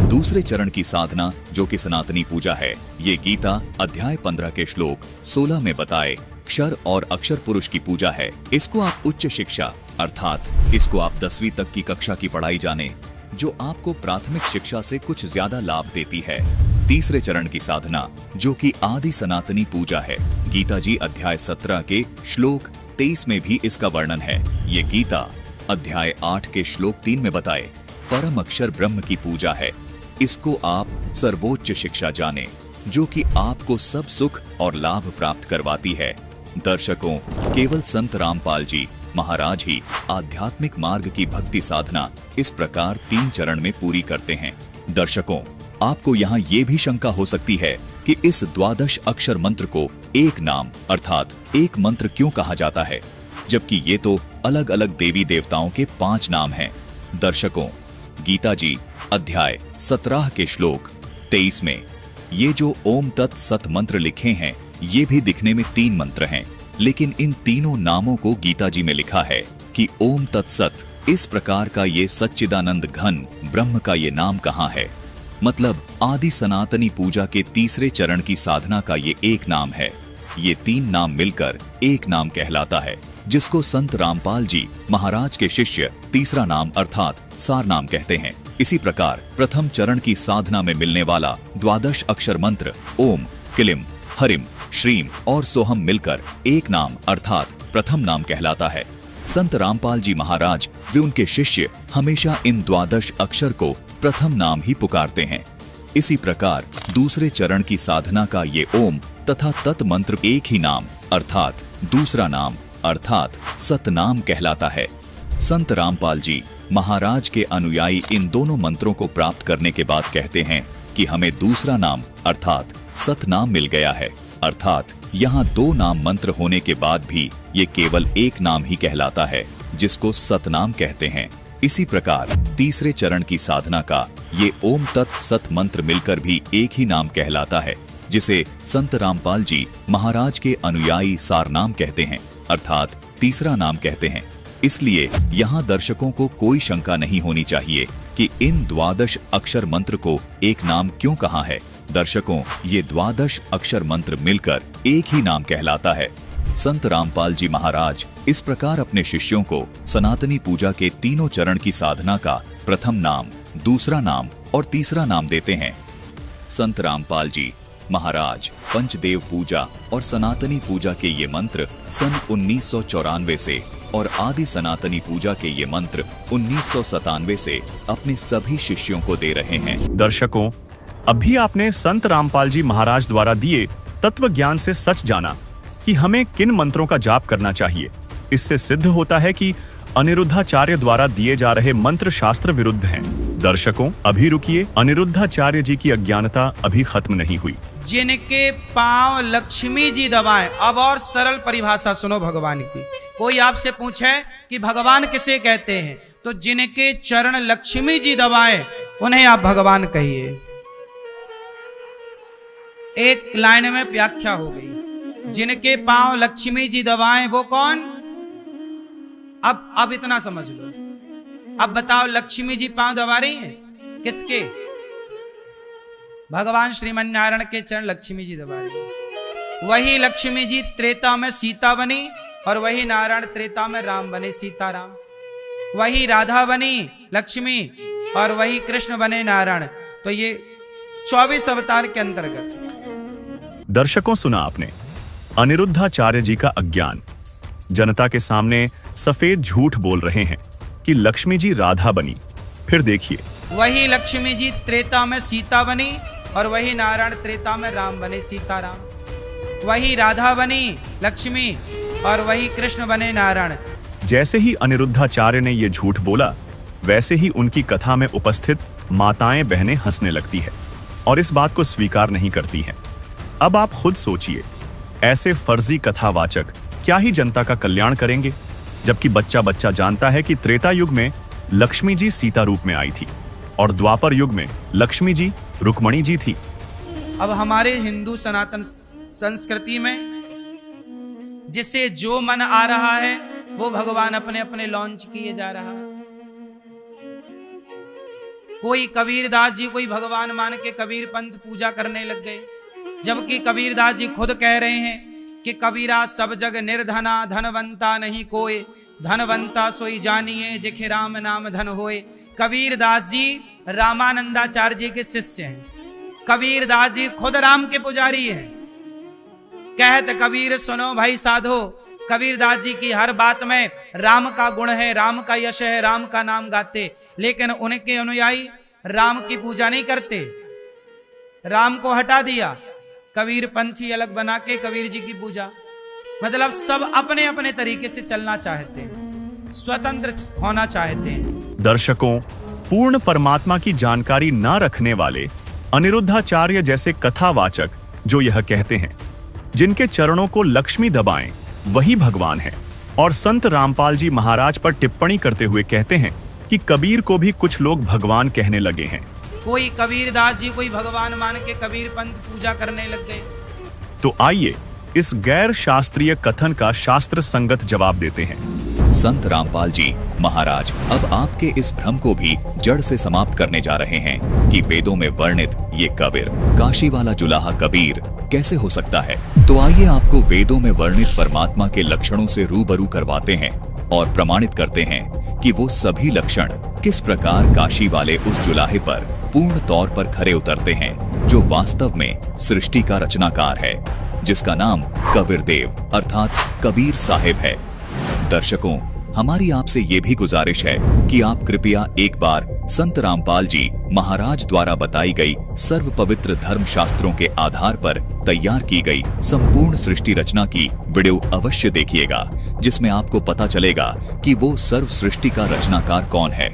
दूसरे चरण की साधना, जो कि सनातनी पूजा है, ये गीता अध्याय 15 के श्लोक 16 में बताए क्षर और अक्षर पुरुष की पूजा है। इसको आप उच्च शिक्षा, अर्थात इसको आप 10वीं तक की कक्षा की पढ़ाई जाने, जो आपको प्राथमिक शिक्षा से कुछ ज्यादा लाभ देती है। तीसरे चरण की साधना, जो कि आदि सनातनी पूजा है, गीता जी अध्याय 17 के श्लोक 23 में भी इसका वर्णन है। ये गीता अध्याय 8 के श्लोक 3 में बताए परम अक्षर ब्रह्म की पूजा है। इसको आप सर्वोच्च शिक्षा जाने, जो कि आपको सब सुख और लाभ प्राप्त करवाती है। दर्शकों, केवल संत रामपाल जी महाराज ही आध्यात्मिक मार्ग की भक्ति साधना इस प्रकार 3 चरण में पूरी करते हैं। दर्शकों, आपको यहाँ ये भी शंका हो सकती है कि इस 12 अक्षर मंत्र को एक नाम अर्थात एक मंत्र क्यों कहा जाता है, जबकि ये तो अलग अलग देवी देवताओं के 5 नाम हैं। दर्शकों, गीता जी अध्याय 17 के श्लोक 23 में ये जो ओम तत् सत मंत्र लिखे हैं, ये भी दिखने में 3 मंत्र हैं, लेकिन इन तीनों नामों को गीता जी में लिखा है कि ओम तत्सत। इस प्रकार का ये सच्चिदानंद घन ब्रह्म का ये नाम कहाँ है? मतलब आदि सनातनी पूजा के तीसरे चरण की साधना का ये एक नाम है। ये 3 नाम मिलकर एक नाम कहलाता है, जिसको संत रामपाल जी महाराज के शिष्य तीसरा नाम अर्थात सार नाम कहते हैं। इसी प्रकार प्रथम चरण की साधना में मिलने वाला 12 अक्षर मंत्र ओम, किलिम, हरिम, श्रीम और सोहम मिलकर एक नाम अर्थात प्रथम नाम कहलाता है। संत रामपाल जी महाराज वे उनके शिष्य हमेशा इन 12 अक्षर को प्रथम नाम ही पुकारते हैं। इसी प्रकार दूसरे चरण की साधना का ये ओम तथा तत् मंत्र एक ही नाम अर्थात दूसरा नाम अर्थात सतनाम कहलाता है। संत रामपाल जी महाराज के अनुयायी इन दोनों मंत्रों को प्राप्त करने के बाद कहते हैं कि हमें दूसरा नाम अर्थात सतनाम मिल गया है। अर्थात यहाँ 2 नाम मंत्र होने के बाद भी ये केवल एक नाम ही कहलाता है, जिसको सतनाम कहते हैं। इसी प्रकार तीसरे चरण की साधना का ये ओम तत् सत मंत्र मिलकर भी एक ही नाम कहलाता है, जिसे संत रामपाल जी महाराज के अनुयायी सार नाम कहते हैं अर्थात तीसरा नाम कहते हैं। इसलिए यहाँ दर्शकों को कोई शंका नहीं होनी चाहिए कि इन 12 अक्षर मंत्र को एक नाम क्यों कहा है। दर्शकों, ये 12 अक्षर मंत्र मिलकर एक ही नाम कहलाता है। संत रामपाल जी महाराज इस प्रकार अपने शिष्यों को सनातनी पूजा के तीनों चरण की साधना का प्रथम नाम, दूसरा नाम और तीसरा नाम देते हैं। संत रामपाल जी महाराज पंचदेव पूजा और सनातनी पूजा के ये मंत्र सन 1994 से और आदि सनातनी पूजा के ये मंत्र 1997 से अपने सभी शिष्यों को दे रहे हैं। दर्शकों, अभी आपने संत रामपाल जी महाराज द्वारा दिए तत्व ज्ञान से सच जाना कि हमें किन मंत्रों का जाप करना चाहिए। इससे सिद्ध होता है कि अनिरुद्धाचार्य द्वारा दिए जा रहे मंत्र शास्त्र विरुद्ध हैं। दर्शकों, अभी रुकिए, अनिरुद्धाचार्य जी की अज्ञानता अभी खत्म नहीं हुई। जिनके पांव लक्ष्मी जी दबाएं। अब और सरल परिभाषा सुनो भगवान की। कोई आपसे पूछे कि भगवान किसे कहते हैं, तो जिनके चरण लक्ष्मी जी दबाएं उन्हें आप भगवान कहिए। एक लाइन में व्याख्या हो गई, जिनके पांव लक्ष्मी जी दबाएं वो कौन? अब इतना समझ लो। अब बताओ, लक्ष्मी जी पांव दबा रही हैं किसके? भगवान श्रीमन नारायण के चरण लक्ष्मी जी दबा रही हैं। वही लक्ष्मी जी त्रेता में सीता बनी और वही नारायण त्रेता में राम बने, सीताराम। वही राधा बनी लक्ष्मी और वही कृष्ण बने नारायण। तो ये 24 अवतार के अंतर्गत। दर्शकों, सुना आपने अनिरुद्धाचार्य जी का अज्ञान। जनता के सामने सफेद झूठ बोल रहे हैं कि लक्ष्मी जी राधा बनी। फिर देखिए, वही लक्ष्मी जी त्रेता में सीता बनी और वही नारायण त्रेता में राम बने, सीताराम। वही राधा बनी लक्ष्मी और वही कृष्ण बने नारायण। जैसे ही अनिरुद्धाचार्य ने यह झूठ बोला, वैसे ही उनकी कथा में उपस्थित माताएं बहनें हंसने लगती है और इस बात को स्वीकार नहीं करती हैं। अब आप खुद सोचिए, ऐसे फर्जी कथावाचक क्या ही जनता का कल्याण करेंगे, जबकि बच्चा बच्चा जानता है कि त्रेता युग में लक्ष्मी जी सीता रूप में आई थी और द्वापर युग में लक्ष्मी जी रुक्मणी जी थी। अब हमारे हिंदू सनातन संस्कृति में जिसे जो मन आ रहा है वो भगवान अपने अपने लॉन्च किए जा रहा है। कोई कबीरदास जी कोई भगवान मान के कबीर पंथ पूजा करने लग गए, जबकि कबीरदास जी खुद कह रहे हैं कि कबीरा सब जग निर्धना, धनवंता नहीं कोय, धनवंता सोई जानिए जेखे राम नाम धन होए। कबीरदास जी रामानंदाचार्य जी के शिष्य हैं। कबीरदास जी खुद राम के पुजारी हैं। कहत कबीर सुनो भाई साधो, कबीरदास जी की हर बात में राम का गुण है, राम का यश है, राम का नाम गाते, लेकिन उनके अनुयायी राम की पूजा नहीं करते। राम को हटा दिया, कबीर पंथी अलग बना के कबीर जी की पूजा। मतलब सब अपने अपने तरीके से चलना चाहते हैं, स्वतंत्र होना चाहते हैं। दर्शकों, पूर्ण परमात्मा की जानकारी न रखने वाले अनिरुद्धाचार्य जैसे कथावाचक जो यह कहते हैं जिनके चरणों को लक्ष्मी दबाएं वही भगवान है, और संत रामपाल जी महाराज पर टिप्पणी करते हुए कहते हैं कि कबीर को भी कुछ लोग भगवान कहने लगे हैं। कोई कबीरदास जी कोई भगवान मान के कबीर पंथ पूजा करने लग गए। तो आइए इस गैर शास्त्रीय कथन का शास्त्र संगत जवाब देते हैं। संत रामपाल जी महाराज अब आपके इस भ्रम को भी जड़ से समाप्त करने जा रहे हैं कि वेदों में वर्णित ये कबीर, काशी वाला जुलाहा कबीर कैसे हो सकता है। तो आइए आपको वेदों में वर्णित परमात्मा के लक्षणों से रूबरू करवाते हैं और प्रमाणित करते हैं कि वो सभी लक्षण किस प्रकार काशी वाले उस जुलाहे पर पूर्ण तौर पर खरे उतरते हैं जो वास्तव में सृष्टि का रचनाकार है, जिसका नाम कबीर देव अर्थात कबीर साहिब है। दर्शकों, हमारी आपसे ये भी गुजारिश है कि आप कृपया एक बार संत रामपाल जी महाराज द्वारा बताई गई सर्व पवित्र धर्म शास्त्रों के आधार पर तैयार की गई संपूर्ण सृष्टि रचना की वीडियो अवश्य देखिएगा, जिसमें आपको पता चलेगा कि वो सर्व सृष्टि का रचनाकार कौन है।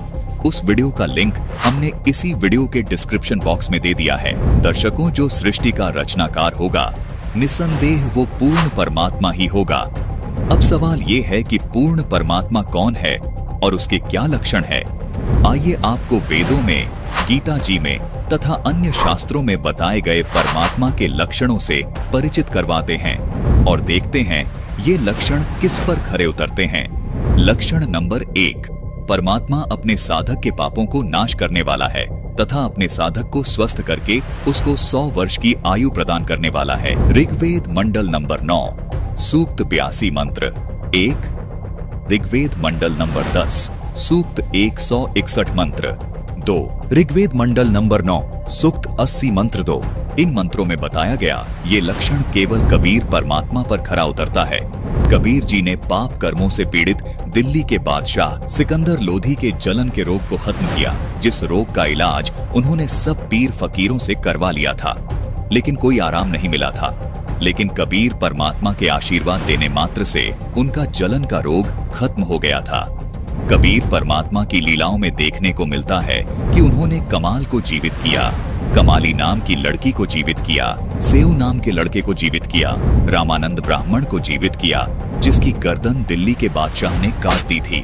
उस वीडियो का लिंक हमने इसी वीडियो के डिस्क्रिप्शन बॉक्स में दे दिया है। दर्शकों, जो सृष्टि का रचनाकार होगा निसंदेह वो पूर्ण परमात्मा ही होगा। अब सवाल ये है कि पूर्ण परमात्मा कौन है और उसके क्या लक्षण है। आइए आपको वेदों में, गीता जी में तथा अन्य शास्त्रों में बताए गए परमात्मा के लक्षणों से परिचित करवाते हैं और देखते हैं ये लक्षण किस पर खरे उतरते हैं। लक्षण नंबर 1, परमात्मा अपने साधक के पापों को नाश करने वाला है तथा अपने साधक को स्वस्थ करके उसको 100 वर्ष की आयु प्रदान करने वाला है। ऋग्वेद मंडल नंबर 9 सूक्त 82 मंत्र 1। ऋग्वेद मंडल नंबर 10 सूक्त 161 मंत्र 2। ऋग्वेद मंडल नंबर 9 सूक्त 80 मंत्र 2। इन मंत्रों में बताया गया ये लक्षण केवल कबीर परमात्मा पर खरा उतरता है। कबीर जी ने पाप कर्मों से पीड़ित दिल्ली के बादशाह सिकंदर लोधी के जलन के रोग को खत्म किया, जिस रोग का इलाज उन्होंने सब पीर फकीरों से करवा लिया था, लेकिन कोई आराम नहीं मिला था। लेकिन कबीर परमात्मा के आशीर्वाद देने मात्र से उनका जलन का रोग खत्म हो गया था। कबीर परमात्मा की लीलाओं में देखने को मिलता है कि उन्होंने कमाल को जीवित किया, कमाली नाम की लड़की को जीवित किया, सेऊ नाम के लड़के को जीवित किया, रामानंद ब्राह्मण को जीवित किया जिसकी गर्दन दिल्ली के बादशाह ने काट दी थी।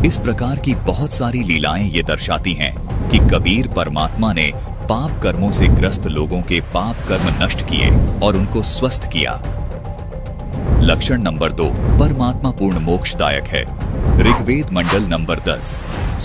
इस प्रकार की बहुत सारी लीलाएं ये दर्शाती हैं कि कबीर परमात्मा ने पाप कर्मों से ग्रस्त लोगों के पाप कर्म नष्ट किए और उनको स्वस्थ किया। लक्षण नंबर 2 परमात्मा पूर्ण मोक्षदायक है। ऋग्वेद मंडल नंबर 10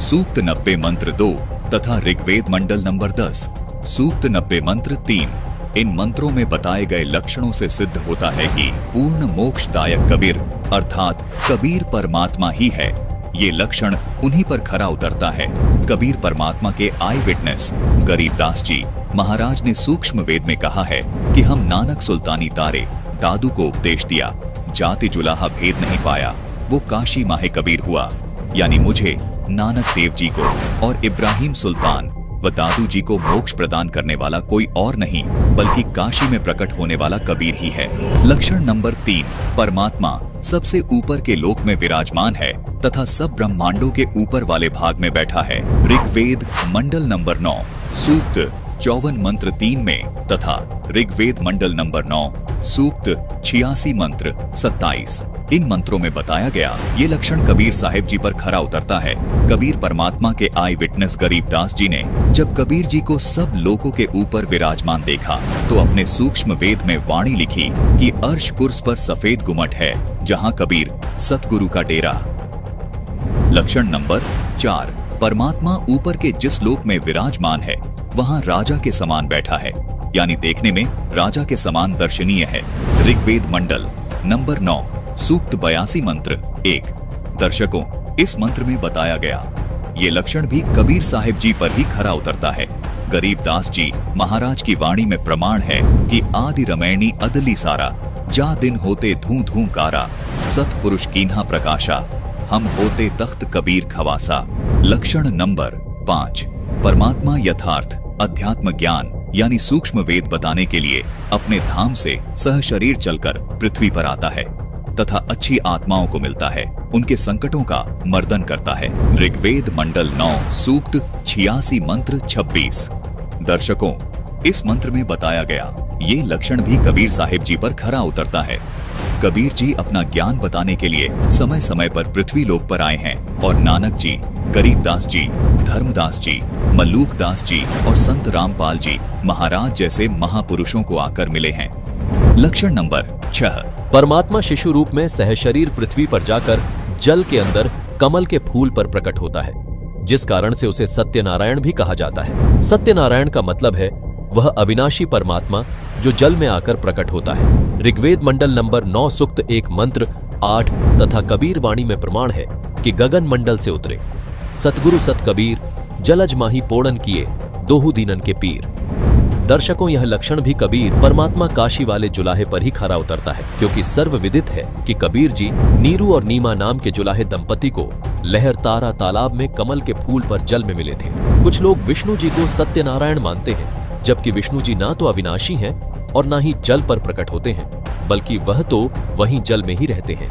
सूक्त 90 मंत्र 2 तथा ऋग्वेद मंडल नंबर 10 सूक्त 90 मंत्र 3 इन मंत्रों में बताए गए लक्षणों से सिद्ध होता है कि पूर्ण मोक्षदायक कबीर अर्थात कबीर परमात्मा ही है। ये लक्षण उन्हीं पर खरा उतरता है। कबीर परमात्मा के आई विटनेस गरीबदास जी महाराज ने सूक्ष्म वेद में कहा है कि हम नानक सुल्तानी तारे दादू को उपदेश दिया, जाति जुलाहा भेद नहीं पाया, वो काशी माहे कबीर हुआ। यानी मुझे, नानक देव जी को और इब्राहिम सुल्तान व दादू जी को मोक्ष प्रदान करने वाला कोई और नहीं बल्कि काशी में प्रकट होने वाला कबीर ही है। लक्षण नंबर 3 परमात्मा सबसे ऊपर के लोक में विराजमान है तथा सब ब्रह्मांडों के ऊपर वाले भाग में बैठा है। ऋग्वेद मंडल नंबर 9 सूक्त 54 मंत्र 3 में तथा ऋग्वेद मंडल नंबर 9 सूक्त 86 मंत्र 27 इन मंत्रों में बताया गया ये लक्षण कबीर साहिब जी पर खरा उतरता है। कबीर परमात्मा के आई विटनेस गरीबदास जी ने जब कबीर जी को सब लोकों के ऊपर विराजमान देखा तो अपने सूक्ष्म वेद में वाणी लिखी कि अर्श कुर्स पर सफेद गुमट है जहां कबीर सतगुरु का डेरा। लक्षण नंबर 4 परमात्मा ऊपर के जिस लोक में विराजमान है वहां राजा के समान बैठा है, यानी देखने में राजा के समान दर्शनीय है। ऋग्वेद मंडल नंबर 9 सूक्त 82 मंत्र 1 दर्शकों इस मंत्र में बताया गया ये लक्षण भी कबीर साहिब जी पर ही खरा उतरता है। गरीबदास जी महाराज की वाणी में प्रमाण है कि आदि रमैनी अदली सारा जा दिन होते धूं धूं कारा सतपुरुष कीन्हा प्रकाशा हम होते तख्त कबीर खवासा। लक्षण नंबर 5 परमात्मा यथार्थ अध्यात्म ज्ञान यानी सूक्ष्म वेद बताने के लिए अपने धाम से सहशरीर चलकर पृथ्वी पर आता है तथा अच्छी आत्माओं को मिलता है, उनके संकटों का मर्दन करता है। ऋग्वेद मंडल 9 सूक्त 86 मंत्र 26 दर्शकों इस मंत्र में बताया गया ये लक्षण भी कबीर साहिब जी पर खरा उतरता है। कबीर जी अपना ज्ञान बताने के लिए समय समय पर पृथ्वी लोक पर आए हैं और नानक जी, गरीबदास जी, धर्मदास जी, मल्लूक दास जी और संत रामपाल जी महाराज जैसे महापुरुषों को आकर मिले हैं। लक्षण नंबर 6 परमात्मा शिशु रूप में सहशरीर पृथ्वी पर जाकर जल के अंदर कमल के फूल पर प्रकट होता है, जिस कारण से उसे सत्यनारायण भी कहा जाता है। सत्यनारायण का मतलब है वह अविनाशी परमात्मा जो जल में आकर प्रकट होता है। ऋग्वेद मंडल नंबर 9 सूक्त 1 मंत्र 8 तथा कबीर वाणी में प्रमाण है कि गगन मंडल से उतरे सतगुरु सत कबीर जलज माही पोड़न किए दोहु दीनन के पीर। दर्शकों यह लक्षण भी कबीर परमात्मा काशी वाले जुलाहे पर ही खरा उतरता है, क्योंकि सर्व विदित है कि कबीर जी नीरू और नीमा नाम के जुलाहे दंपति को लहर तारा तालाब में कमल के फूल पर जल में मिले थे। कुछ लोग विष्णु जी को सत्यनारायण मानते हैं, जबकि विष्णु जी ना तो अविनाशी हैं और ना ही जल पर प्रकट होते हैं, बल्कि वह तो वहीं जल में ही रहते हैं।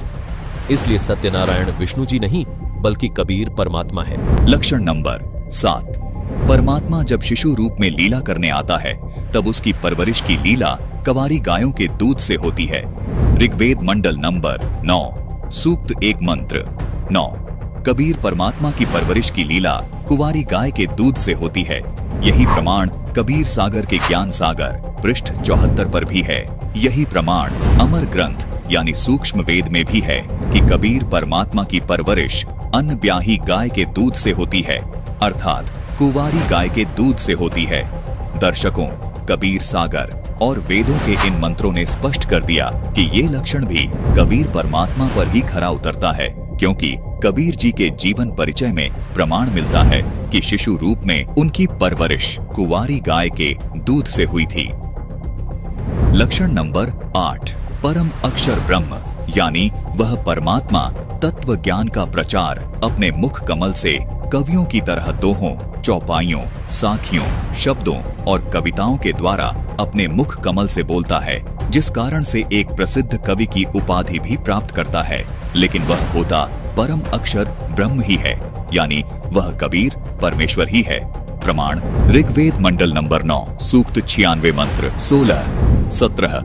इसलिए सत्यनारायण विष्णु जी नहीं बल्कि कबीर परमात्मा है। लक्षण नंबर 7 परमात्मा जब शिशु रूप में लीला करने आता है तब उसकी परवरिश की लीला कवारी गायों के दूध से होती है। ऋग्वेद मंडल नंबर 9 सूक्त 1 मंत्र 9 कबीर परमात्मा की परवरिश की लीला कुंवारी गाय के दूध से होती है। यही प्रमाण कबीर सागर के ज्ञान सागर पृष्ठ 74 पर भी है। यही प्रमाण अमर ग्रंथ यानी सूक्ष्म वेद में भी है कि कबीर परमात्मा की परवरिश अन्न ब्याही गाय के दूध से होती है, अर्थात कुंवारी गाय के दूध से होती है। दर्शकों कबीर सागर और वेदों के इन मंत्रों ने स्पष्ट कर दिया कि ये लक्षण भी कबीर परमात्मा पर ही खरा उतरता है, क्योंकि कबीर जी के जीवन परिचय में प्रमाण मिलता है कि शिशु रूप में उनकी परवरिश कुंवारी गाय के दूध से हुई थी। लक्षण नंबर 8 परम अक्षर ब्रह्म यानी वह परमात्मा तत्व ज्ञान का प्रचार अपने मुख कमल से कवियों की तरह दोहों, चौपाइयों, साखियों, शब्दों और कविताओं के द्वारा अपने मुख कमल से बोलता है, जिस कारण से एक प्रसिद्ध कवि की उपाधि भी प्राप्त करता है। लेकिन वह होता परम अक्षर ब्रह्म ही है, यानी वह कबीर परमेश्वर ही है। प्रमाण ऋग्वेद मंडल नंबर 9 सूक्त 96 मंत्र 16, 17,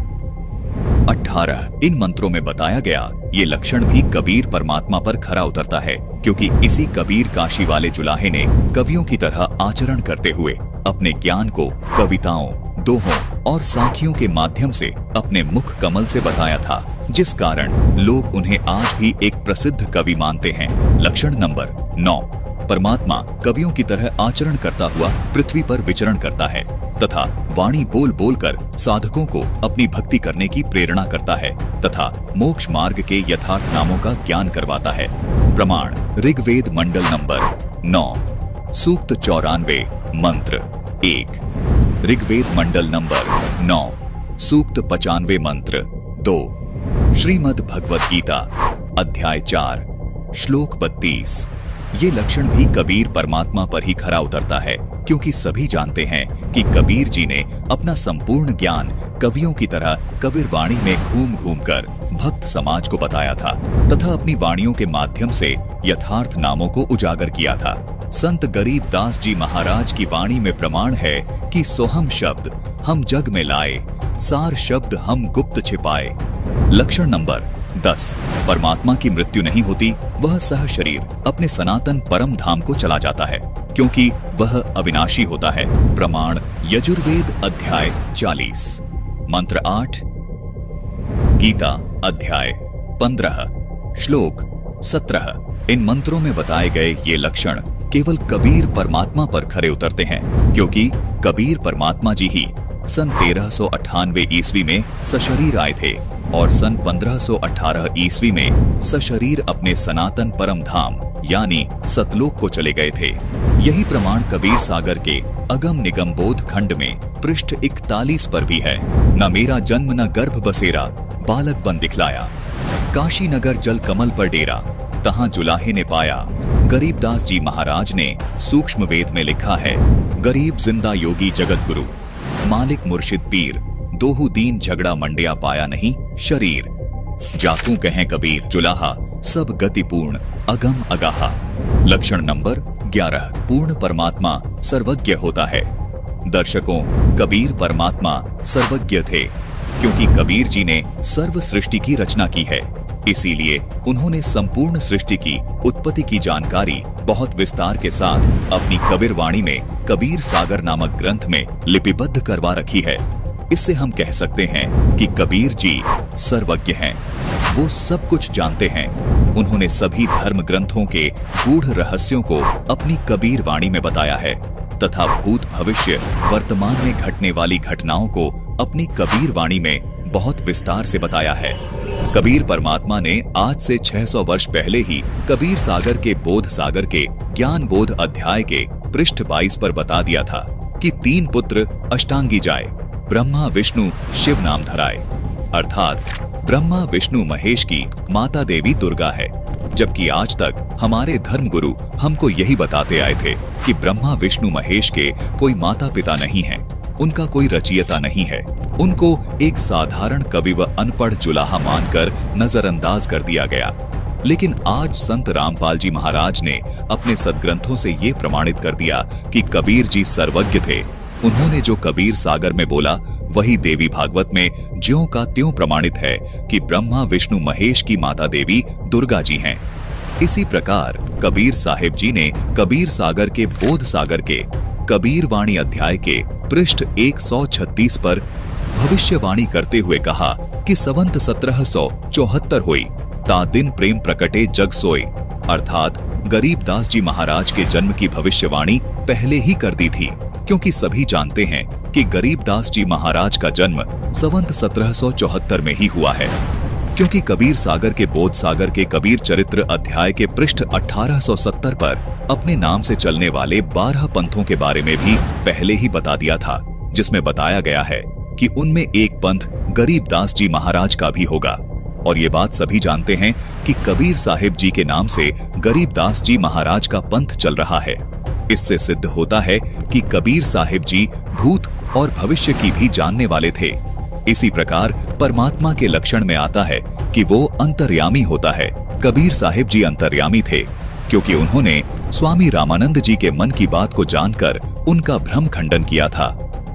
18 इन मंत्रों में बताया गया ये लक्षण भी कबीर परमात्मा पर खरा उतरता है, क्योंकि इसी कबीर काशी वाले जुलाहे ने कवियों की तरह आचरण करते हुए अपने ज्ञान को कविताओं, दोहों और साखियों के माध्यम से अपने मुख कमल से बताया था, जिस कारण लोग उन्हें आज भी एक प्रसिद्ध कवि मानते हैं। लक्षण नंबर 9 परमात्मा कवियों की तरह आचरण करता हुआ पृथ्वी पर विचरण करता है तथा वाणी बोल बोलकर साधकों को अपनी भक्ति करने की प्रेरणा करता है तथा मोक्ष मार्ग के यथार्थ नामों का ज्ञान करवाता है। प्रमाण ऋग्वेद मंडल नंबर 9 सूक्त 94 मंत्र 1, ऋग्वेद मंडल नंबर 9 सूक्त 95 मंत्र 2, श्रीमद् भगवद गीता अध्याय 4 श्लोक 32। ये लक्षण भी कबीर परमात्मा पर ही खरा उतरता है, क्योंकि सभी जानते हैं कि कबीर जी ने अपना संपूर्ण ज्ञान कवियों की तरह कबीर वाणी में घूम घूम कर भक्त समाज को बताया था तथा अपनी वाणियों के माध्यम से यथार्थ नामों को उजागर किया था। संत गरीब दास जी महाराज की वाणी में प्रमाण है कि सोहम शब्द हम जग में लाए, सार शब्द हम गुप्त छिपाए। लक्षण नंबर 10 परमात्मा की मृत्यु नहीं होती, वह सह शरीर अपने सनातन परम धाम को चला जाता है, क्योंकि वह अविनाशी होता है। प्रमाण यजुर्वेद अध्याय 40 मंत्र 8, गीता अध्याय 15 श्लोक 17। इन मंत्रों में बताए गए ये लक्षण केवल कबीर परमात्मा पर खरे उतरते हैं, क्योंकि कबीर परमात्मा जी ही सन 1398 ईस्वी में सशरीर आए थे और सन 1518 ईस्वी में सशरीर अपने सनातन परम धाम यानी सतलोक को चले गए थे। यही प्रमाण कबीर सागर के अगम निगम बोध खंड में पृष्ठ 41 पर भी है। न मेरा जन्म न गर्भ बसेरा, बालक बन दिखलाया, काशी नगर जल कमल पर डेरा, तहां जुलाहे ने पाया। गरीबदास जी महाराज ने सूक्ष्म वेद में लिखा है, गरीब जिंदा योगी जगत गुरु, मालिक मुर्शिद पीर, दोहु दीन झगड़ा मंडिया पाया नहीं शरीर। जातू कहें कबीर जुलाहा, सब गति पूर्ण अगम अगाहा। लक्षण नंबर 11 पूर्ण परमात्मा सर्वज्ञ होता है। दर्शकों, कबीर परमात्मा सर्वज्ञ थे, क्योंकि कबीर जी ने सर्व सृष्टि की रचना की है, इसीलिए उन्होंने संपूर्ण सृष्टि की उत्पत्ति की जानकारी बहुत विस्तार के साथ अपनी कबीर वाणी में कबीर सागर नामक ग्रंथ में लिपिबद्ध करवा रखी है। इससे हम कह सकते हैं कि कबीर जी सर्वज्ञ हैं, वो सब कुछ जानते हैं। उन्होंने सभी धर्म ग्रंथों के गूढ़ रहस्यों को अपनी कबीर वाणी में बताया है तथा भूत भविष्य वर्तमान में घटने वाली घटनाओं को अपनी कबीर वाणी में बहुत विस्तार से बताया है। कबीर परमात्मा ने आज से 600 वर्ष पहले ही कबीर सागर के बोध सागर के ज्ञान बोध अध्याय के पृष्ठ 22 पर बता दिया था कि 3 पुत्र अष्टांगी जाए, ब्रह्मा विष्णु शिव नाम धराए। अर्थात ब्रह्मा विष्णु महेश की माता देवी दुर्गा है, जबकि आज तक हमारे धर्म गुरु हमको यही बताते आए थे कि ब्रह्मा विष्णु महेश के कोई माता पिता नहीं है, उनका कोई रचयिता नहीं है। उनको एक साधारण कवि व अनपढ़ जुलाहा मानकर नजरअंदाज कर दिया गया। लेकिन आज संत रामपाल जी महाराज ने अपने सदग्रंथों से ये प्रमाणित कर दिया कि कबीर जी सर्वज्ञ थे। उन्होंने जो कबीर सागर में बोला वही देवी भागवत में ज्यों का त्यों प्रमाणित है कि ब्रह्मा विष्णु महेश की माता देवी दुर्गा जी हैं। इसी प्रकार कबीर साहिब जी ने कबीर सागर के बोध सागर के कबीर वाणी अध्याय के पृष्ठ 136 पर भविष्यवाणी करते हुए कहा कि सवंत 1774 हुई, ता दिन प्रेम प्रकटे जग सोए। अर्थात गरीबदास जी महाराज के जन्म की भविष्यवाणी पहले ही कर दी थी, क्योंकि सभी जानते हैं कि गरीबदास जी महाराज का जन्म सवंत 1774 में ही हुआ है। क्योंकि कबीर सागर के बोध सागर के कबीर चरित्र अध्याय के पृष्ठ 1870 पर अपने नाम से चलने वाले 12 पंथों के बारे में भी पहले ही बता दिया था, जिसमें बताया गया है कि उनमें एक पंथ गरीबदास जी महाराज का भी होगा। और ये बात सभी जानते हैं कि कबीर साहिब जी के नाम से गरीबदास जी महाराज का पंथ चल रहा है। इससे सिद्ध होता है कि कबीर साहिब जी भूत और भविष्य की भी जानने वाले थे। इसी प्रकार परमात्मा के लक्षण में आता है कि वो अंतर्यामी होता है। कबीर साहिब जी अंतर्यामी थे, क्योंकि उन्होंने स्वामी रामानंद जी के मन की बात को जानकर उनका भ्रम खंडन किया था।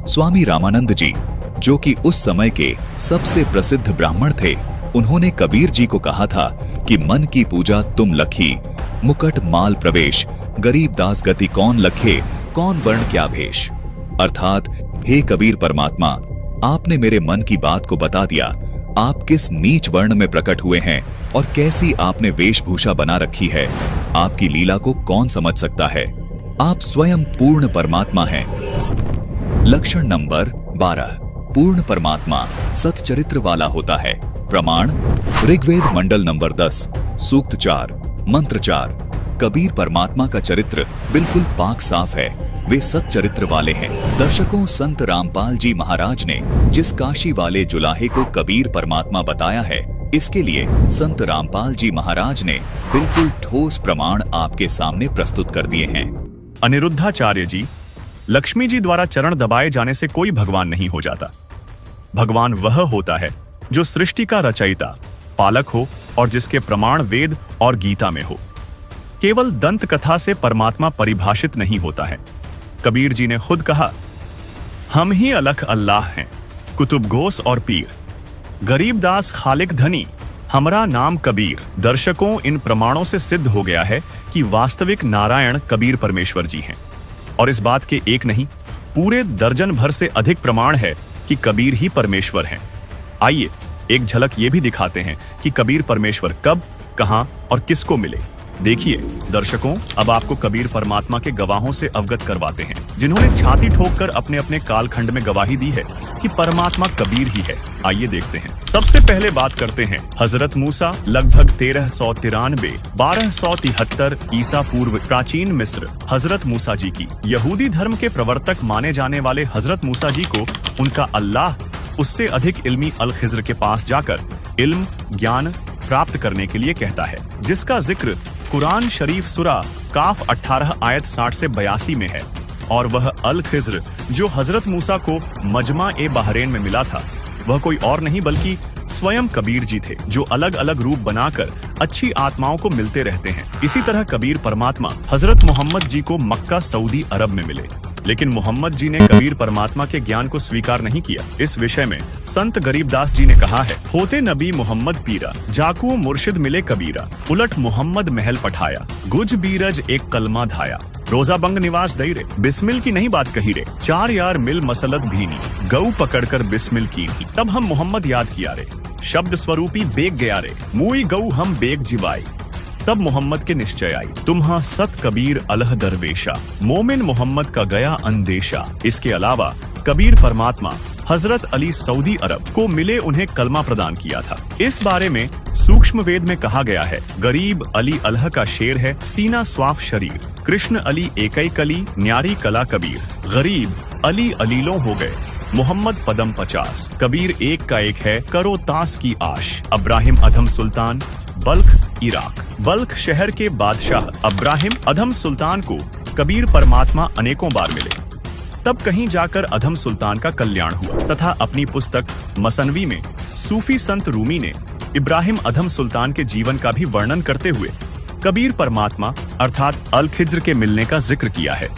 स्वामी रामानंद जी, जो कि उस समय के सबसे प्रसिद्ध ब्राह्मण थे, उन्होंने कबीर जी को कहा था कि मन की पूजा तुम लखी, मुकट माल प्रवेश, गरीब दास गति कौन लखे, कौन वर्ण क्या भेष। अर्थात हे कबीर परमात्मा, आपने मेरे मन की बात को बता दिया। आप किस नीच वर्ण में प्रकट हुए हैं और कैसी आपने वेशभूषा बना रखी है, आपकी लीला को कौन समझ सकता है। आप स्वयं पूर्ण परमात्मा हैं। लक्षण नंबर 12, पूर्ण परमात्मा सतचरित्र वाला होता है। प्रमाण ऋग्वेद मंडल नंबर 10, सूक्त 4, मंत्र 4। कबीर परमात्मा का चरित्र बिल्कुल पाक साफ है, वे सच्चरित्र वाले हैं। दर्शकों, संत रामपाल जी महाराज ने जिस काशी वाले जुलाहे को कबीर परमात्मा बताया है, इसके लिए संत रामपाल जी महाराज ने बिल्कुल ठोस प्रमाण आपके सामने प्रस्तुत कर दिए हैं। अनिरुद्धाचार्य जी, लक्ष्मी जी द्वारा चरण दबाए जाने से कोई भगवान नहीं हो जाता। भगवान वह होता है जो सृष्टि का रचयिता, पालक हो और जिसके प्रमाण वेद और गीता में हो। केवल दंत कथा से परमात्मा परिभाषित नहीं होता है। कबीर जी ने खुद कहा, हम ही अलख अल्लाह हैं, कुतुब गोस और पीर, गरीब दास खालिक धनी, हमरा नाम कबीर। दर्शकों, इन प्रमाणों से सिद्ध हो गया है कि वास्तविक नारायण कबीर परमेश्वर जी हैं। और इस बात के एक नहीं, पूरे दर्जन भर से अधिक प्रमाण है कि कबीर ही परमेश्वर हैं। आइए एक झलक ये भी दिखाते हैं कि कबीर परमेश्वर कब, कहां और किसको मिले। देखिए दर्शकों, अब आपको कबीर परमात्मा के गवाहों से अवगत करवाते हैं, जिन्होंने छाती ठोककर अपने अपने कालखंड में गवाही दी है कि परमात्मा कबीर ही है। आइए देखते हैं। सबसे पहले बात करते हैं हजरत मूसा, लगभग 1393 1273 ईसा पूर्व, प्राचीन मिस्र। हजरत मूसा जी की, यहूदी धर्म के प्रवर्तक माने जाने वाले हजरत मूसा जी को उनका अल्लाह उससे अधिक इल्मी अल खिज्र के पास जाकर इल्म ज्ञान प्राप्त करने के लिए कहता है, जिसका जिक्र कुरान शरीफ सूरा काफ 18 आयत 60 से 82 में है। और वह अल खिज्र जो हजरत मूसा को मजमा ए बहरेन में मिला था, वह कोई और नहीं बल्कि स्वयं कबीर जी थे, जो अलग अलग रूप बनाकर अच्छी आत्माओं को मिलते रहते हैं। इसी तरह कबीर परमात्मा हजरत मोहम्मद जी को मक्का सऊदी अरब में मिले, लेकिन मोहम्मद जी ने कबीर परमात्मा के ज्ञान को स्वीकार नहीं किया। इस विषय में संत गरीबदास जी ने कहा है, होते नबी मोहम्मद पीरा, जाकू मुर्शिद मिले कबीरा, उलट मोहम्मद महल पठाया, गुज बीरज एक कलमा धाया, रोजा बंग निवास दई रे, बिस्मिल की नहीं बात कही रे, 4 यार मिल मसलत भीनी, गऊ पकड़कर बिस्मिल की ही, तब हम मोहम्मद याद किया रे, शब्द स्वरूपी बेग गया रे, मुई गऊ हम बेग जिवाई, तब मोहम्मद के निश्चय आई, तुम्हा सत कबीर अलह दरवेशा, मोमिन मोहम्मद का गया अंदेशा। इसके अलावा कबीर परमात्मा हजरत अली सऊदी अरब को मिले, उन्हें कलमा प्रदान किया था। इस बारे में सूक्ष्म वेद में कहा गया है, गरीब अली अलह का शेर है, सीना स्वाफ शरीर, कृष्ण अली एकई कली, न्यारी कला कबीर, गरीब अली अलीलों हो गए, मोहम्मद पदम 50, कबीर एक का एक है, करो तास की आश। अब्राहिम अधम सुल्तान, बल्ख इराक। बल्ख शहर के बादशाह अब्राहिम अधम सुल्तान को कबीर परमात्मा अनेकों बार मिले, तब कहीं जाकर अधम सुल्तान का कल्याण हुआ, तथा अपनी पुस्तक मसनवी में सूफी संत रूमी ने इब्राहिम अधम सुल्तान के जीवन का भी वर्णन करते हुए कबीर परमात्मा अर्थात अल खिज्र के मिलने का जिक्र किया है।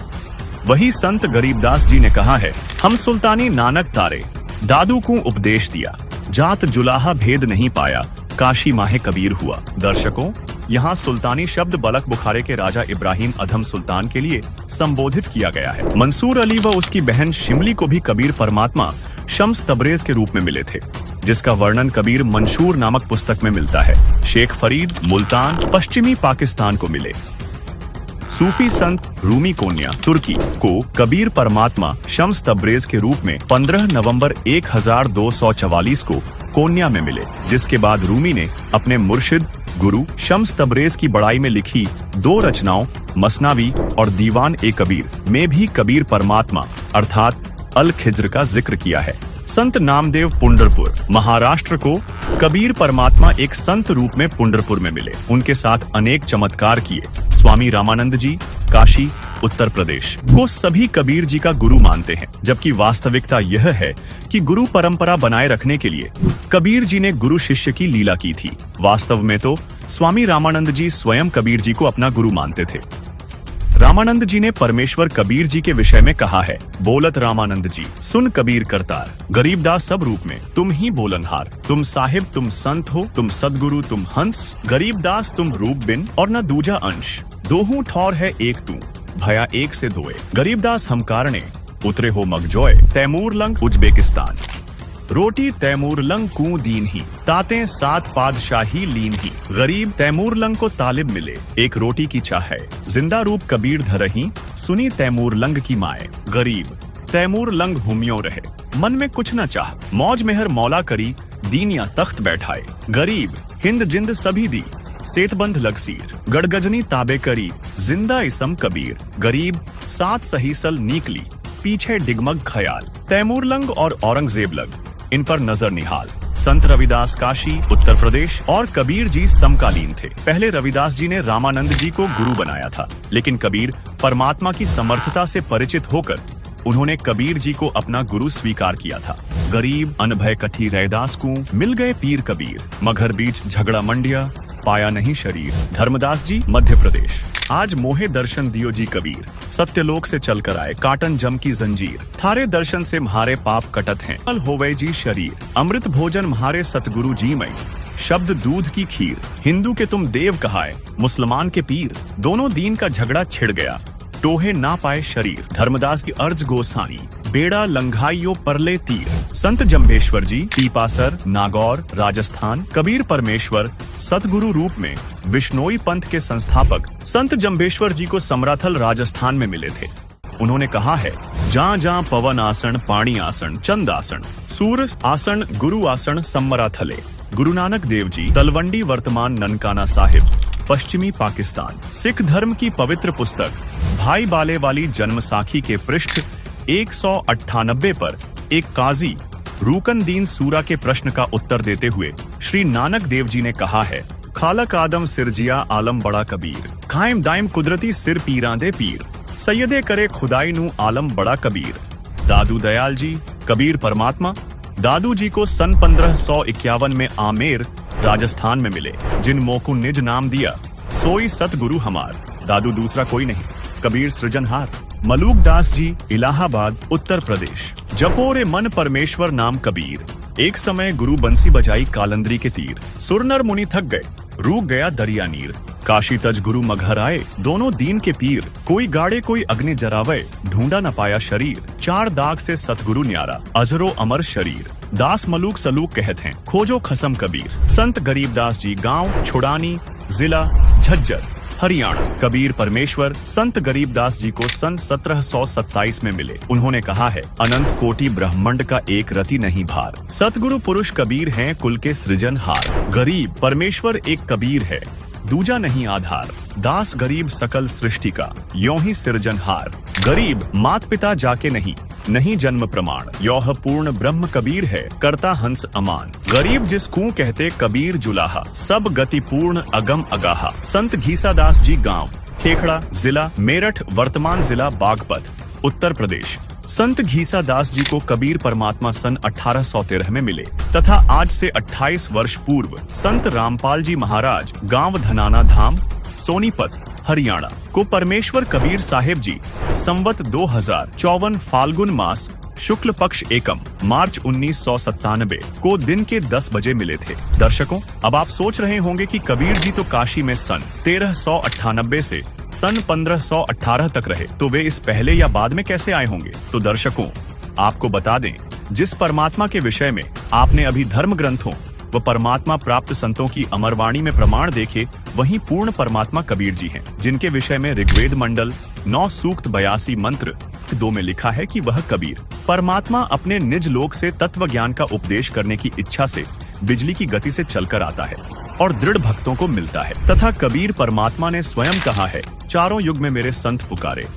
वही संत गरीबदास जी ने कहा है, हम सुल्तानी नानक तारे, दादू को उपदेश दिया, जात जुलाहा भेद नहीं पाया, काशी माहे कबीर हुआ। दर्शकों, यहाँ सुल्तानी शब्द बलख बुखारे के राजा इब्राहिम अधम सुल्तान के लिए संबोधित किया गया है। मंसूर अली व उसकी बहन शिमली को भी कबीर परमात्मा शम्स तबरेज के रूप में मिले थे, जिसका वर्णन कबीर मंशूर नामक पुस्तक में मिलता है। शेख फरीद मुल्तान पश्चिमी पाकिस्तान को मिले। सूफी संत रूमी कोन्या तुर्की को कबीर परमात्मा शम्स तबरेज के रूप में 15 नवंबर 1244 को कोन्या में मिले, जिसके बाद रूमी ने अपने मुर्शिद गुरु शम्स तबरेज की बड़ाई में लिखी 2 रचनाओं मसनावी और दीवान ए कबीर में भी कबीर परमात्मा अर्थात अल खिज्र का जिक्र किया है। संत नामदेव पुंडरपुर महाराष्ट्र को कबीर परमात्मा एक संत रूप में पुंडरपुर में मिले, उनके साथ अनेक चमत्कार किए। स्वामी रामानंद जी काशी उत्तर प्रदेश को सभी कबीर जी का गुरु मानते हैं, जबकि वास्तविकता यह है कि गुरु परंपरा बनाए रखने के लिए कबीर जी ने गुरु शिष्य की लीला की थी। वास्तव में तो स्वामी रामानंद जी स्वयं कबीर जी को अपना गुरु मानते थे। रामानंद जी ने परमेश्वर कबीर जी के विषय में कहा है, बोलत रामानंद जी सुन कबीर करतार, गरीबदास सब रूप में तुम ही बोलनहार, तुम साहिब तुम संत हो, तुम सदगुरु तुम हंस, गरीबदास तुम रूप बिन और न दूजा अंश, दोहू ठौर है एक तू, भया एक से दोए, गरीबदास हम कारणे उतरे हो मगजोय, तैमूर लंग उज्बेकिस्तान, रोटी तैमूर लंग कू दीन ही, ताते सात पादशाही लीन ही, गरीब तैमूर लंग को तालिब मिले, एक रोटी की चाह है, जिंदा रूप कबीर धरही, सुनी तैमूर लंग की माए, गरीब तैमूर लंग हुमियों रहे, मन में कुछ न चाह, मौज मेहर मौला करी, दीनिया तख्त बैठाए, गरीब हिंद जिंद सभी दी, सेतबंद लगसीर, गड़गजनी ताबे करी, जिंदा इसम कबीर, गरीब सात सहीसल नीकली, पीछे डिगमग खयाल, तैमूर लंग और औरंगजेब लंग इन पर नजर निहाल। संत रविदास काशी उत्तर प्रदेश और कबीर जी समकालीन थे। पहले रविदास जी ने रामानंद जी को गुरु बनाया था, लेकिन कबीर परमात्मा की समर्थता से परिचित होकर उन्होंने कबीर जी को अपना गुरु स्वीकार किया था। गरीब अनभय कठी रैदास को मिल गए पीर कबीर, मगर बीच झगड़ा मंडिया पाया नहीं शरीर। धर्मदास जी मध्य प्रदेश। आज मोहे दर्शन दियो जी कबीर, सत्यलोक से चलकर आए काटन जम की जंजीर, थारे दर्शन से म्हारे पाप कटत हैं, कल होवे जी शरीर, अमृत भोजन म्हारे सतगुरु जी मई, शब्द दूध की खीर, हिंदू के तुम देव कहाए, मुसलमान के पीर, दोनों दीन का झगड़ा छिड़ गया, टोहे ना पाए शरीर। धर्मदास की अर्ज गोसाई, बेड़ा लंघाइयो परले तीर। संत जम्भेश्वर जी पीपासर नागौर राजस्थान। कबीर परमेश्वर सतगुरु रूप में विश्नोई पंथ के संस्थापक संत जम्भेश्वर जी को समराथल राजस्थान में मिले थे। उन्होंने कहा है, जहाँ जहाँ पवन आसन पाणी आसन चंद आसन सूर आसन गुरु आसन समराथले। गुरु नानक देव जी तलवंडी वर्तमान ननकाना साहिब पश्चिमी पाकिस्तान। सिख धर्म की पवित्र पुस्तक भाई बाले वाली जन्म साखी के पृष्ठ 198 पर एक काजी रूकनदीन सूरा के प्रश्न का उत्तर देते हुए श्री नानक देव जी ने कहा है, खालक आदम सिरजिया आलम बड़ा कबीर, कायम दायम कुदरती सिर पीरां दे पीर, सैयदे करे खुदाई नू आलम बड़ा कबीर। दादू दयाल जी कबीर परमात्मा। दादू जी को सन 1551 में आमेर राजस्थान में मिले, जिन मोकू निज नाम दिया सोई सतगुरु हमार। दादू दूसरा कोई नहीं, कबीर सृजनहार। मलूक दास जी इलाहाबाद उत्तर प्रदेश। जपोरे मन परमेश्वर नाम कबीर, एक समय गुरु बंसी बजाई कालंदरी के तीर, सुरनर मुनि थक गए रूक गया दरिया नीर। काशी तज गुरु मगहर आए दोनों दीन के पीर, कोई गाड़े कोई अग्नि जरावे ढूंढा न पाया शरीर। चार दाग से सतगुरु न्यारा अजरो अमर शरीर। दास मलूक सलूक कहते हैं खोजो खसम कबीर। संत गरीबदास जी गांव छुड़ानी जिला झज्जर हरियाणा। कबीर परमेश्वर संत गरीबदास जी को सन 1727 में मिले। उन्होंने कहा है, अनंत कोटि ब्रह्मांड का एक रति नहीं भार। सतगुरु पुरुष कबीर हैं कुल के सृजनहार। गरीब परमेश्वर एक कबीर है दूजा नहीं आधार। दास गरीब सकल सृष्टि का यों ही सृजनहार। गरीब मात पिता जाके नहीं नहीं जन्म प्रमाण। यौह पूर्ण ब्रह्म कबीर है करता हंस अमान। गरीब जिसको कहते कबीर जुलाहा, सब गति पूर्ण अगम अगाहा। संत घीसादास जी गांव खेखड़ा जिला मेरठ वर्तमान जिला बागपत उत्तर प्रदेश। संत घीसादास जी को कबीर परमात्मा सन 1813 में मिले तथा आज से 28 वर्ष पूर्व संत रामपाल जी महाराज गांव धनाना धाम सोनीपत हरियाणा को परमेश्वर कबीर साहेब जी संवत 2054 फाल्गुन मास शुक्ल पक्ष एकम मार्च 1997 को दिन के 10 बजे मिले थे। दर्शकों, अब आप सोच रहे होंगे कि कबीर जी तो काशी में सन 1398 से सन 1518 तक रहे, तो वे इस पहले या बाद में कैसे आए होंगे? तो दर्शकों, आपको बता दें, जिस परमात्मा के विषय में आपने अभी धर्म ग्रंथों व परमात्मा प्राप्त संतों की अमरवाणी में प्रमाण देखे, वही पूर्ण परमात्मा कबीर जी हैं, जिनके विषय में ऋग्वेद मंडल 9 सूक्त 82 मंत्र 2 में लिखा है कि वह कबीर परमात्मा अपने निज लोक से तत्व ज्ञान का उपदेश करने की इच्छा से बिजली की गति से चलकर आता है और दृढ़ भक्तों को मिलता है। तथा कबीर परमात्मा ने स्वयं कहा है, चारों युग में मेरे संत पुकारे,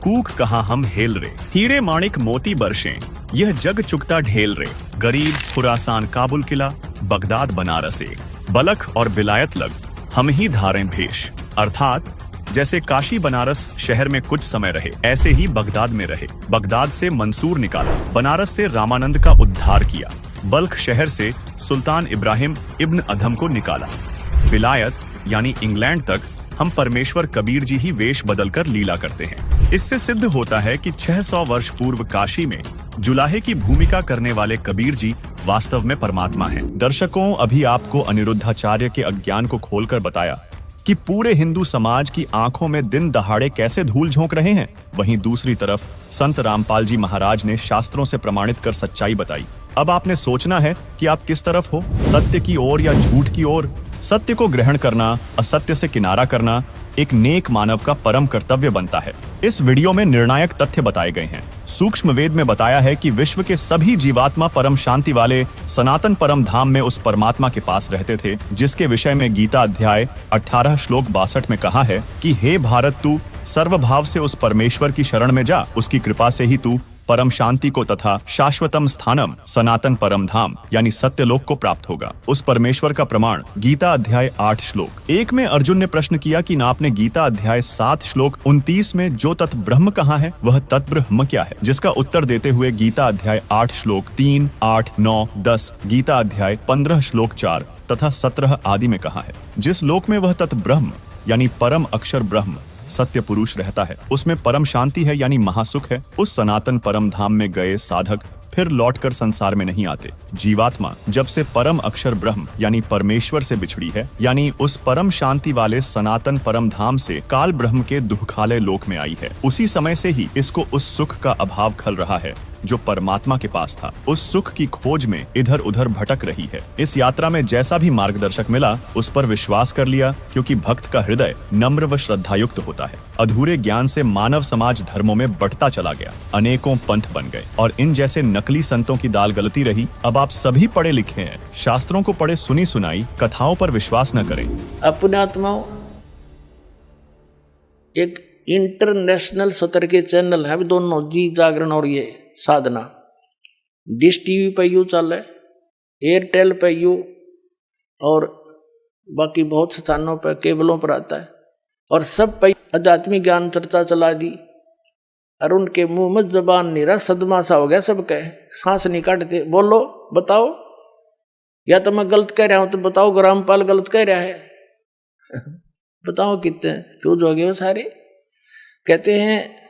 कूक कहा हम हेल रे, हीरे माणिक मोती बरसें, यह जग चुकता ढेल रे। गरीब खुरासान काबुल किला बगदाद बनारस एक, बलख और बिलायत लग हम ही धारें भेष। अर्थात जैसे काशी बनारस शहर में कुछ समय रहे, ऐसे ही बगदाद में रहे। बगदाद से मंसूर निकाला, बनारस से रामानंद का उद्धार किया, बल्ख शहर से सुल्तान इब्राहिम इब्न अधम को निकाला, बिलायत यानी इंग्लैंड तक हम परमेश्वर कबीर जी ही वेश बदलकर लीला करते हैं। इससे सिद्ध होता है कि 600 वर्ष पूर्व काशी में जुलाहे की भूमिका करने वाले कबीर जी वास्तव में परमात्मा हैं। दर्शकों, अभी आपको अनिरुद्धाचार्य के अज्ञान को खोलकर बताया कि पूरे हिंदू समाज की आंखों में दिन दहाड़े कैसे धूल झोंक रहे हैं। वहीं दूसरी तरफ संत रामपाल जी महाराज ने शास्त्रों से प्रमाणित कर सच्चाई बताई। अब आपने सोचना है कि आप किस तरफ हो, सत्य की ओर या झूठ की ओर। सत्य को ग्रहण करना, असत्य से किनारा करना एक नेक मानव का परम कर्तव्य बनता है। इस वीडियो में निर्णायक तथ्य बताए गए हैं। सूक्ष्म वेद में बताया है कि विश्व के सभी जीवात्मा परम शांति वाले सनातन परम धाम में उस परमात्मा के पास रहते थे, जिसके विषय में गीता अध्याय 18 श्लोक 62 में कहा है कि हे भारत, तू सर्वभाव से उस परमेश्वर की शरण में जा, उसकी कृपा से ही तू परम शांति को तथा शाश्वतम स्थानम सनातन परम धाम यानी सत्यलोक को प्राप्त होगा। उस परमेश्वर का प्रमाण गीता अध्याय 8 श्लोक 1 में अर्जुन ने प्रश्न किया कि आपने गीता अध्याय 7 श्लोक 29 में जो तत् ब्रह्म कहा है वह तत् ब्रह्म क्या है, जिसका उत्तर देते हुए गीता अध्याय 8 श्लोक 3, 8, 9, 10, गीता अध्याय 15 श्लोक 4 तथा 17 आदि में कहा है। जिस लोक में वह तत् ब्रह्म यानी परम अक्षर ब्रह्म सत्य पुरुष रहता है, उसमें परम शांति है यानी महासुख है। उस सनातन परम धाम में गए साधक फिर लौटकर संसार में नहीं आते। जीवात्मा जब से परम अक्षर ब्रह्म यानी परमेश्वर से बिछड़ी है, यानी उस परम शांति वाले सनातन परम धाम से काल ब्रह्म के दुखालय लोक में आई है, उसी समय से ही इसको उस सुख का अभाव खल रहा है जो परमात्मा के पास था। उस सुख की खोज में इधर उधर भटक रही है। इस यात्रा में जैसा भी मार्गदर्शक मिला उस पर विश्वास कर लिया, क्योंकि भक्त का हृदय नम्र व श्रद्धायुक्त होता है। अधूरे ज्ञान से मानव समाज धर्मों में बढ़ता चला गया, अनेकों पंथ बन गए और इन जैसे नकली संतों की दाल गलती रही। अब आप सभी पढ़े लिखे हैं, शास्त्रों को पढ़े सुनी सुनाई कथाओं पर विश्वास न करें। अपने आत्माओं, एक इंटरनेशनल स्तर के चैनल है दोनों, जी जागरण और ये साधना। डिश टीवी पे यू चल है, एयरटेल पे यू और बाकी बहुत स्थानों पर केबलों पर आता है, और सब पे आध्यात्मिक ज्ञान चर्चा चला दी। और उनके मुंह में जबान नहीं रहा, सदमा सा हो गया सबके, सांस नहीं काटते। बोलो, बताओ, या तो मैं गलत कह रहा हूं तो बताओ, रामपाल गलत कह रहा है बताओ कितने फ्यूज हो गए वो सारे। कहते हैं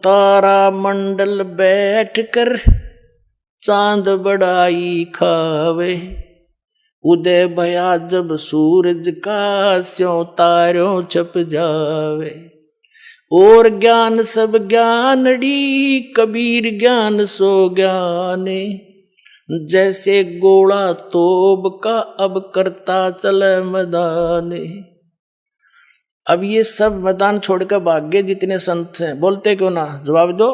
तारा मंडल बैठ कर चांद बड़ाई खावे, उदय भया जब सूरज का स्यों तारों छप जावे। और ज्ञान सब ज्ञानड़ी, कबीर ज्ञान सो ज्ञाने, जैसे गोला तोब का अब करता चले मैदाने। अब ये सब मैदान छोड़कर भाग गए जितने संत हैं, बोलते क्यों ना, जवाब दो।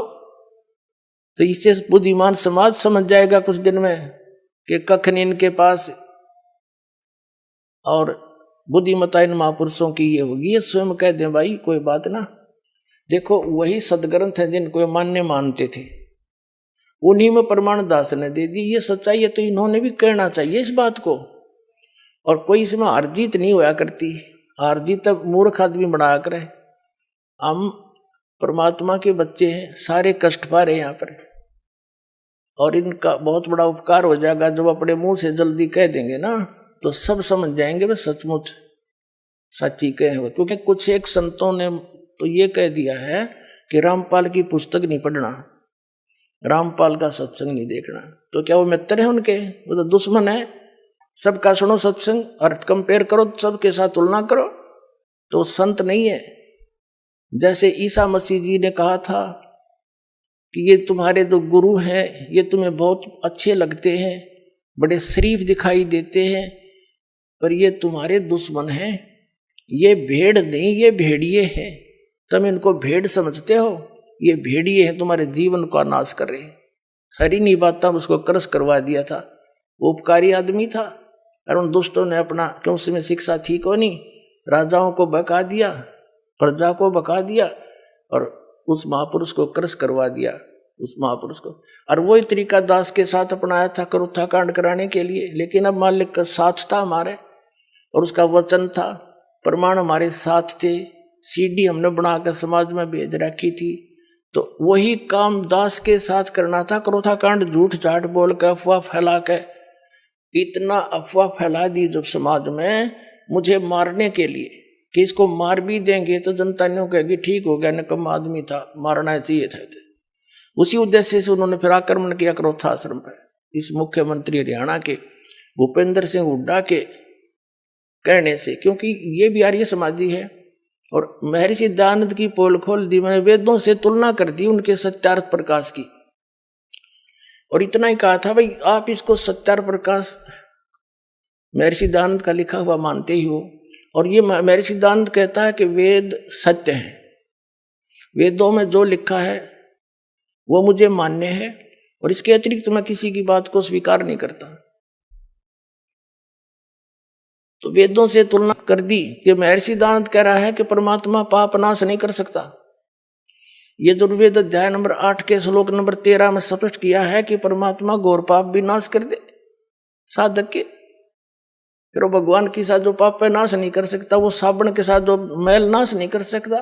तो इससे बुद्धिमान समाज समझ जाएगा कुछ दिन में कि कखन इनके पास, और बुद्धिमता इन महापुरुषों की ये होगी। ये स्वयं कह दें भाई, कोई बात ना। देखो, वही सदग्रंथ है जिनको मानते थे, उन्हीं में प्रमाण दास ने दे दी। ये सच्चाई है तो इन्होंने भी कहना चाहिए इस बात को। और कोई इसमें हार जीत नहीं होया करती, हार जीत तब मूर्ख आदमी बना कर। हम परमात्मा के बच्चे हैं, सारे कष्ट पा रहे हैं यहाँ पर, और इनका बहुत बड़ा उपकार हो जाएगा जब अपने मुंह से जल्दी कह देंगे ना, तो सब समझ जाएंगे वे सचमुच सच्ची कहे हो। क्योंकि कुछ एक संतों ने तो ये कह दिया है कि रामपाल की पुस्तक नहीं पढ़ना, रामपाल का सत्संग नहीं देखना। तो क्या वो मित्र है उनके? वो तो दुश्मन है। सबका सुनो सत्संग और कंपेयर करो, सबके साथ तुलना करो, तो संत नहीं है। जैसे ईसा मसीह जी ने कहा था कि ये तुम्हारे जो गुरु हैं ये तुम्हें बहुत अच्छे लगते हैं, बड़े शरीफ दिखाई देते हैं, पर ये तुम्हारे दुश्मन हैं। ये भेड़ नहीं, ये भेड़िए हैं। तुम इनको भेड़ समझते हो, ये भेड़िए हैं, तुम्हारे जीवन का नाश कर रहे हैं। हरी नहीं बात, उसको क्रश करवा दिया था। वो उपकारी आदमी था, और उन दुष्टों ने अपना, क्यों उसमें शिक्षा थी को नहीं, राजाओं को बका दिया, प्रजा को बका दिया, और उस महापुरुष को क्रश करवा दिया, उस महापुरुष को। और वही तरीका दास के साथ अपनाया था करुत्था कांड कराने के लिए। लेकिन अब मालिक का साथ था हमारे, और उसका वचन था, प्रमाण हमारे साथ थे, सीडी हमने बनाकर समाज में भेज रखी थी। तो वही काम दास के साथ करना था। करुत्था कांड झूठ झाट बोल कर, अफवाह फैला के, इतना अफवाह फैला दी जब समाज में, मुझे मारने के लिए, कि इसको मार भी देंगे तो जनता न्यों कहेगी ठीक हो गया, निकम्मा आदमी था, मारना चाहिए था। उसी उद्देश्य से उन्होंने फिर आक्रमण किया क्रोथा आश्रम पर। इस मुख्यमंत्री हरियाणा के भूपेंद्र सिंह हुड्डा के कहने से, क्योंकि ये भी आर्य समाजी है और महर्षि दयानंद की पोल खोल दी, मैंने वेदों से तुलना कर दी उनके सत्यार्थ प्रकाश की, और इतना ही कहा था भाई आप इसको सत्यार्थ प्रकाश महर्षि दयानंद का लिखा हुआ मानते ही हो, और ये महर्षि दयानंद कहता है कि वेद सत्य है, वेदों में जो लिखा है वो मुझे मान्य है, और इसके अतिरिक्त मैं किसी की बात को स्वीकार नहीं करता। तो वेदों से तुलना कर दी कि महर्षि दयानंद कह रहा है कि परमात्मा पाप नाश नहीं कर सकता। ये दुर्वेद अध्याय नंबर 8 के श्लोक नंबर 13 में स्पष्ट किया है कि परमात्मा घोर पाप भी नाश कर दे साधक के। फिर वो भगवान के साथ जो पाप है नाश नहीं कर सकता, वो साबुन के साथ जो मैल नाश नहीं कर सकता,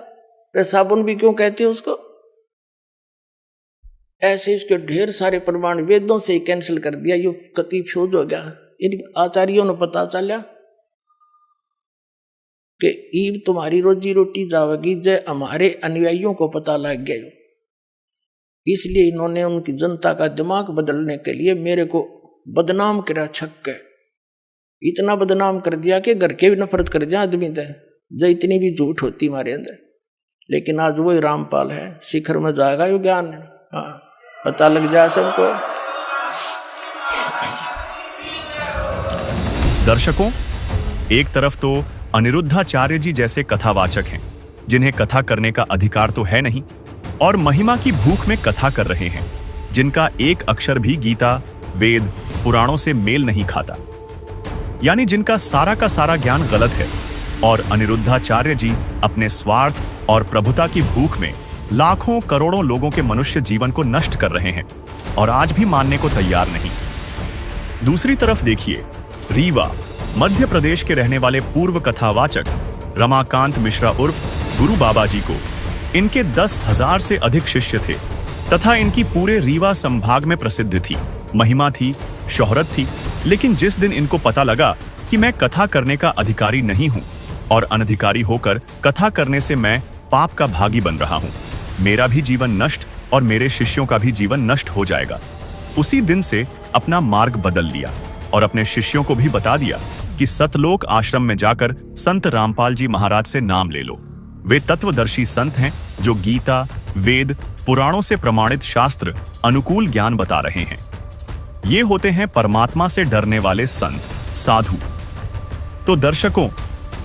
फिर साबुन भी क्यों कहते हैं उसको। ऐसे उसके ढेर सारे प्रमाण वेदों से ही कैंसिल कर दिया। ये कति फ्यूज हो गया। इन आचार्यों ने पता चला कि ईब तुम्हारी रोजी रोटी जावेगी, जय हमारे अनुयायियों को पता लग गया। इसलिए इन्होंने उनकी जनता का दिमाग बदलने के लिए मेरे को बदनाम करा, छक्के इतना बदनाम कर दिया कि घर के भी नफरत कर दिया आदमी थे, जो इतनी भी झूठ होती हमारे अंदर। लेकिन आज वही रामपाल है, शिखर में जाएगा यो ज्ञान। हाँ, पता लग जाए सबको। दर्शकों, एक तरफ तो अनिरुद्धाचार्य जी जैसे कथावाचक हैं जिन्हें कथा करने का अधिकार तो है नहीं, और महिमा की भूख में कथा कर रहे हैं जिनका एक अक्षर भी गीता, वेद, पुराणों से मेल नहीं खाता, यानी जिनका सारा का सारा ज्ञान गलत है। और अनिरुद्धाचार्य जी अपने स्वार्थ और प्रभुता की भूख में लाखों करोड़ों लोगों के मनुष्य जीवन को नष्ट कर रहे हैं और आज भी मानने को तैयार नहीं। दूसरी तरफ देखिए, रीवा मध्य प्रदेश के रहने वाले पूर्व कथावाचक रमाकांत मिश्रा उर्फ गुरु बाबा जी को इनके 10,000 से अधिक शिष्य थे तथा इनकी पूरे रीवा संभाग में प्रसिद्ध थी, महिमा थी, शोहरत थी। लेकिन जिस दिन इनको पता लगा कि मैं कथा करने का अधिकारी नहीं हूं और अनधिकारी होकर कथा करने से मैं पाप का भागी बन रहा हूं, मेरा भी जीवन नष्ट और मेरे शिष्यों का भी जीवन नष्ट हो जाएगा, उसी दिन से अपना मार्ग बदल लिया और अपने शिष्यों को भी बता दिया कि सतलोक आश्रम में जाकर संत रामपाल जी महाराज से नाम ले लो। वे तत्वदर्शी संत हैं जो गीता, वेद, पुराणों से प्रमाणित शास्त्र अनुकूल ज्ञान बता रहे हैं। ये होते हैं परमात्मा से डरने वाले संत, साधु। तो दर्शकों,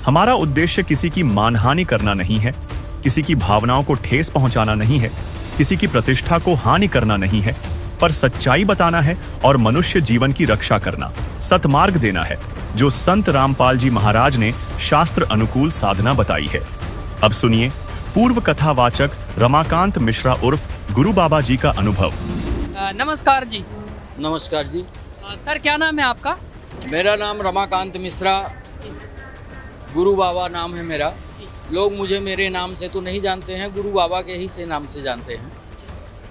हमारा उद्देश्य किसी की मानहानि करना नहीं है, किसी की भावनाओं को ठेस पहुंचाना नहीं है, किसी की प्रतिष्ठा को हानि करना नहीं है, पर सच्चाई बताना है और मनुष्य जीवन की रक्षा करना, सतमार्ग देना है, जो संत रामपाल जी महाराज ने शास्त्र अनुकूल साधना बताई है। अब सुनिए पूर्व कथावाचक रमाकांत मिश्रा उर्फ गुरु बाबा जी का अनुभव। नमस्कार जी। नमस्कार जी। सर क्या नाम है आपका? मेरा नाम रमाकांत मिश्रा, गुरु बाबा नाम है मेरा। लोग मुझे मेरे नाम से तो नहीं जानते हैं, गुरु बाबा के ही से नाम से जानते हैं,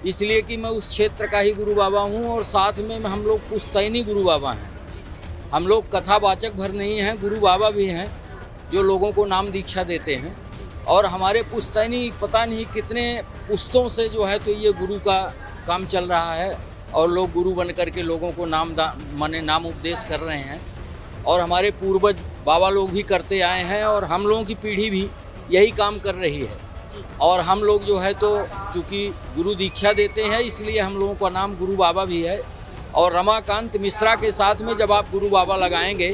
इसलिए कि मैं उस क्षेत्र का ही गुरु बाबा हूँ। और साथ में हम लोग पुश्तैनी गुरु बाबा हैं। हम लोग कथावाचक भर नहीं हैं, गुरु बाबा भी हैं जो लोगों को नाम दीक्षा देते हैं। और हमारे पुश्तैनी पता नहीं कितने पुश्तों से जो है तो ये गुरु का काम चल रहा है और लोग गुरु बन करके लोगों को नाम उपदेश कर रहे हैं। और हमारे पूर्वज बाबा लोग भी करते आए हैं और हम लोगों की पीढ़ी भी यही काम कर रही है। और हम लोग जो है तो चूँकि गुरु दीक्षा देते हैं इसलिए हम लोगों का नाम गुरु बाबा भी है। और रमाकांत मिश्रा के साथ में जब आप गुरु बाबा लगाएंगे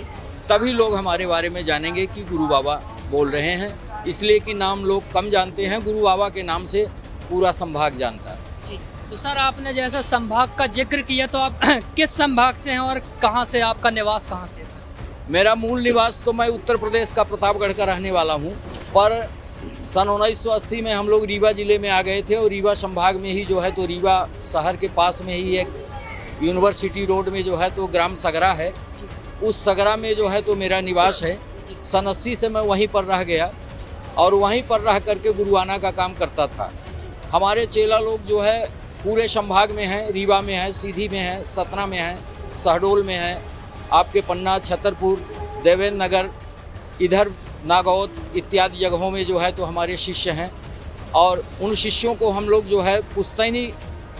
तभी लोग हमारे बारे में जानेंगे कि गुरु बाबा बोल रहे हैं, इसलिए कि नाम लोग कम जानते हैं, गुरु बाबा के नाम से पूरा संभाग जानता है। तो सर आपने जैसा संभाग का जिक्र किया तो आप किस संभाग से हैं और कहाँ से, आपका निवास कहाँ से है सर? मेरा मूल निवास तो मैं उत्तर प्रदेश का प्रतापगढ़ का रहने वाला हूँ, पर सन 1980 में हम लोग रीवा जिले में आ गए थे और रीवा संभाग में ही जो है तो रीवा शहर के पास में ही एक यूनिवर्सिटी रोड में जो है तो ग्राम सगरा है, उस सगरा में जो है तो मेरा निवास है। सन 80 से मैं वहीं पर रह गया और वहीं पर रह करके गुरुआना का काम करता था। हमारे चेला लोग जो है पूरे संभाग में हैं, रीवा में है, सीधी में है, सतना में है, शहडोल में है, आपके पन्ना, छतरपुर, देवेंद्र नगर, इधर नागौद इत्यादि जगहों में जो है तो हमारे शिष्य हैं, और उन शिष्यों को हम लोग जो है पुश्तैनी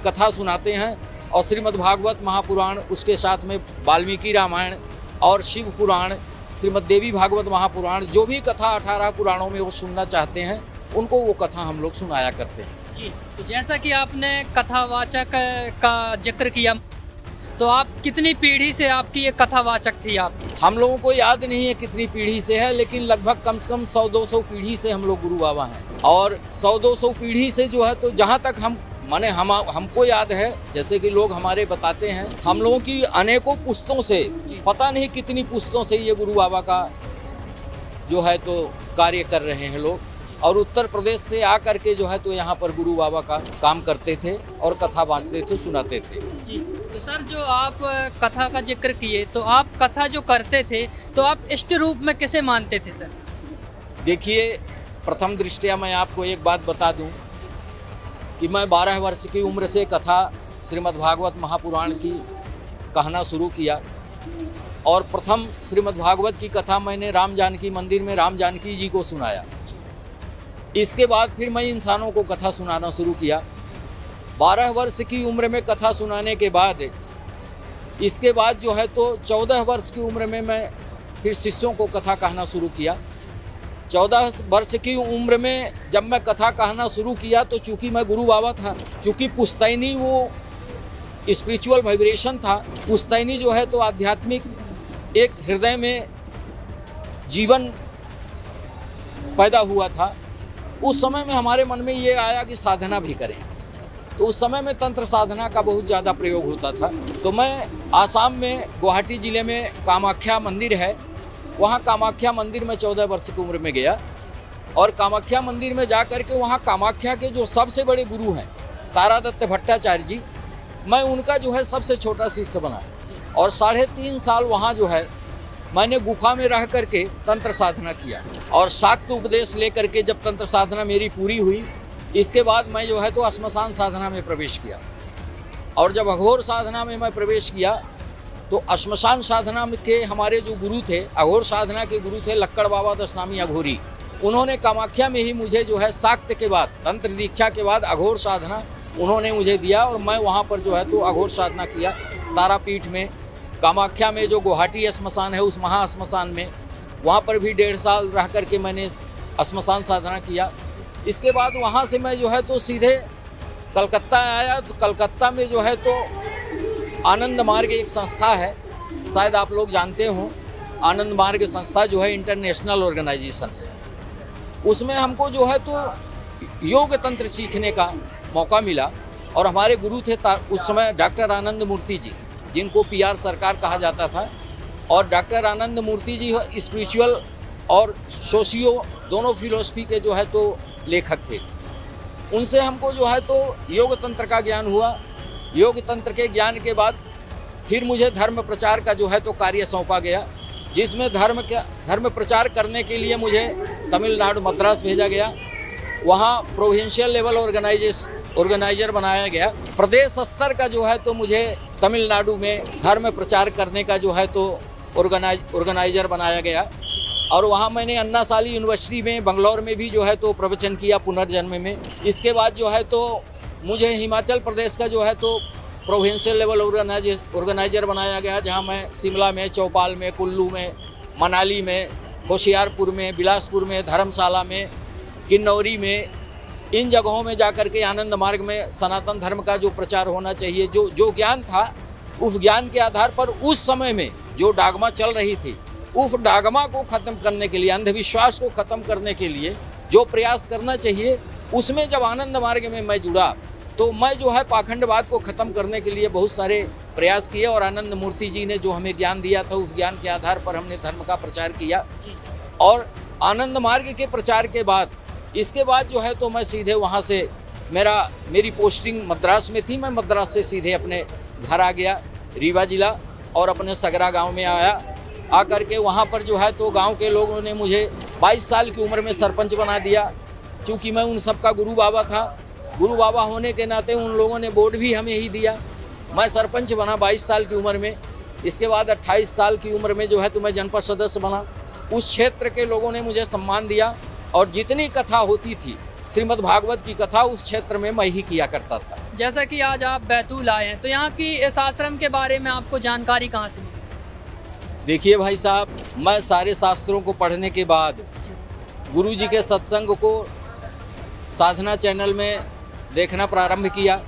कथा सुनाते हैं, और श्रीमद् भागवत महापुराण, उसके साथ में वाल्मीकि रामायण और शिव पुराण, श्रीमद् देवी भागवत महापुराण, जो भी कथा 18 पुराणों में वो सुनना चाहते हैं उनको वो कथा हम लोग सुनाया करते हैं। जी, तो जैसा कि आपने कथावाचक का जिक्र किया, तो आप कितनी पीढ़ी से आपकी ये कथावाचक थी आपकी? हम लोगों को याद नहीं है कितनी पीढ़ी से है, लेकिन लगभग कम से कम 100-200 पीढ़ी से हम लोग गुरु बाबा हैं। और 100-200 पीढ़ी से जो है तो जहाँ तक हमको याद है, जैसे कि लोग हमारे बताते हैं, हम लोगों की अनेकों पुस्तों से, पता नहीं कितनी पुस्तों से ये गुरु बाबा का जो है तो कार्य कर रहे हैं लोग, और उत्तर प्रदेश से आकर के जो है तो यहाँ पर गुरु बाबा का काम करते थे और कथा बाँचते थे, सुनाते थे। जी, तो सर जो आप कथा का जिक्र किए, तो आप कथा जो करते थे तो आप इष्ट रूप में किसे मानते थे सर? देखिए, प्रथम दृष्टया मैं आपको एक बात बता दूं कि मैं 12 वर्ष की उम्र से कथा श्रीमद् भागवत महापुराण की कहना शुरू किया, और प्रथम श्रीमद् भागवत की कथा मैंने राम जानकी मंदिर में राम जानकी जी को सुनाया। इसके बाद फिर मैं इंसानों को कथा सुनाना शुरू किया। 12 वर्ष की उम्र में कथा सुनाने के बाद इसके बाद जो है तो 14 वर्ष की उम्र में मैं फिर शिष्यों को कथा कहना शुरू किया। 14 वर्ष की उम्र में जब मैं कथा कहना शुरू किया तो चूँकि मैं गुरु बाबा था, चूँकि पुश्तैनी वो स्पिरिचुअल वाइब्रेशन था, पुश्तैनी जो है तो आध्यात्मिक एक हृदय में जीवन पैदा हुआ था। उस समय में हमारे मन में ये आया कि साधना भी करें, तो उस समय में तंत्र साधना का बहुत ज़्यादा प्रयोग होता था। तो मैं आसाम में गुवाहाटी ज़िले में कामाख्या मंदिर है, वहाँ कामाख्या मंदिर में 14 वर्ष की उम्र में गया, और कामाख्या मंदिर में जा कर के वहाँ कामाख्या के जो सबसे बड़े गुरु हैं तारादत्त भट्टाचार्य जी, मैं उनका जो है सबसे छोटा शिष्य बना, और 3.5 साल वहाँ जो है मैंने गुफा में रह करके तंत्र साधना किया, और शाक्त उपदेश लेकर के जब तंत्र साधना मेरी पूरी हुई, इसके बाद मैं जो है तो श्मशान साधना में प्रवेश किया। और जब अघोर साधना में मैं प्रवेश किया तो श्मशान साधना के हमारे जो गुरु थे, अघोर साधना के गुरु थे लक्कड़ बाबा दशनामी अघोरी, उन्होंने कामाख्या में ही मुझे जो है शाक्त के बाद, तंत्र दीक्षा के बाद अघोर साधना उन्होंने मुझे दिया, और मैं वहाँ पर जो है तो अघोर साधना किया तारापीठ में। कामाख्या में जो गुवाहाटी श्मशान है, उस महा श्मशान में, वहाँ पर भी 1.5 साल रह करके मैंने श्मशान साधना किया। इसके बाद वहाँ से मैं जो है तो सीधे कलकत्ता आया। तो कलकत्ता में जो है तो आनंद मार्ग एक संस्था है, शायद आप लोग जानते हो, आनंद मार्ग संस्था जो है इंटरनेशनल ऑर्गेनाइजेशन है। उसमें हमको जो है तो योग तंत्र सीखने का मौका मिला, और हमारे गुरु थे उस समय डॉक्टर आनंद मूर्ति जी, जिनको PR सरकार कहा जाता था, और डॉक्टर आनंद मूर्ति जी स्पिरिचुअल और सोशियो दोनों फिलोसफी के जो है तो लेखक थे। उनसे हमको जो है तो योग तंत्र का ज्ञान हुआ। योग तंत्र के ज्ञान के बाद फिर मुझे धर्म प्रचार का जो है तो कार्य सौंपा गया, जिसमें धर्म प्रचार करने के लिए मुझे तमिलनाडु मद्रास भेजा गया। वहाँ प्रोविंशियल लेवल ऑर्गेनाइजर बनाया गया। प्रदेश स्तर का जो है तो मुझे तमिलनाडु में धर्म प्रचार करने का जो है तो ऑर्गेनाइजर बनाया गया, और वहाँ मैंने अन्ना साली यूनिवर्सिटी में बंगलौर में भी जो है तो प्रवचन किया पुनर्जन्म में। इसके बाद जो है तो मुझे हिमाचल प्रदेश का जो है तो प्रोविंशियल लेवल ऑर्गेनाइजर बनाया गया, जहाँ मैं शिमला में, चौपाल में, कुल्लू में, मनाली में, होशियारपुर में, बिलासपुर में, धर्मशाला में, किन्नौरी में, इन जगहों में जाकर के आनंद मार्ग में सनातन धर्म का जो प्रचार होना चाहिए, जो ज्ञान था, उस ज्ञान के आधार पर उस समय में जो डागमा चल रही थी, उस डागमा को ख़त्म करने के लिए, अंधविश्वास को ख़त्म करने के लिए जो प्रयास करना चाहिए, उसमें जब आनंद मार्ग में मैं जुड़ा तो मैं जो है पाखंडवाद को ख़त्म करने के लिए बहुत सारे प्रयास किए, और आनंद मूर्ति जी ने जो हमें ज्ञान दिया था, उस ज्ञान के आधार पर हमने धर्म का प्रचार किया। और आनंद मार्ग के प्रचार के बाद इसके बाद जो है तो मैं सीधे वहाँ से मेरी पोस्टिंग मद्रास में थी, मैं मद्रास से सीधे अपने घर आ गया रीवा जिला, और अपने सगरा गांव में आकर के वहाँ पर जो है तो गांव के लोगों ने मुझे 22 साल की उम्र में सरपंच बना दिया। चूँकि मैं उन सब का गुरु बाबा था, गुरु बाबा होने के नाते उन लोगों ने वोट भी हमें ही दिया। मैं सरपंच बना 22 साल की उम्र में। इसके बाद 28 साल की उम्र में जो है तो मैं जनपद सदस्य बना, उस क्षेत्र के लोगों ने मुझे सम्मान दिया और जितनी कथा होती थी श्रीमद् भागवत की कथा उस क्षेत्र में मैं ही किया करता था। जैसा कि आज आप बैतूल आए हैं, तो यहाँ की इस आश्रम के बारे में आपको जानकारी कहाँ से मिली? देखिए भाई साहब, मैं सारे शास्त्रों को पढ़ने के बाद गुरु जी के सत्संग को साधना चैनल में देखना प्रारंभ किया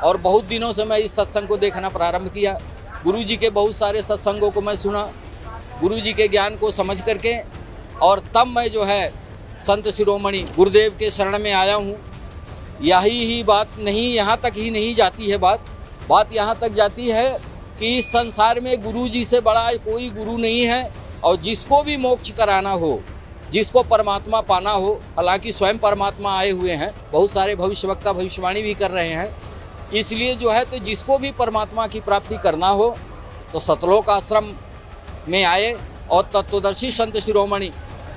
और बहुत दिनों से मैं इस सत्संग को देखना प्रारंभ किया। गुरु जी के बहुत सारे सत्संगों को मैं सुना, गुरु जी के ज्ञान को समझ करके, और तब मैं जो है संत शिरोमणि गुरुदेव के शरण में आया हूँ। यही ही बात नहीं, यहाँ तक ही नहीं जाती है बात यहाँ तक जाती है कि इस संसार में गुरु जी से बड़ा कोई गुरु नहीं है। और जिसको भी मोक्ष कराना हो, जिसको परमात्मा पाना हो, हालांकि स्वयं परमात्मा आए हुए हैं, बहुत सारे भविष्यवक्ता भविष्यवाणी भी कर रहे हैं, इसलिए जो है तो जिसको भी परमात्मा की प्राप्ति करना हो तो सतलोक आश्रम में आए और तत्वदर्शी संत शिरोमणि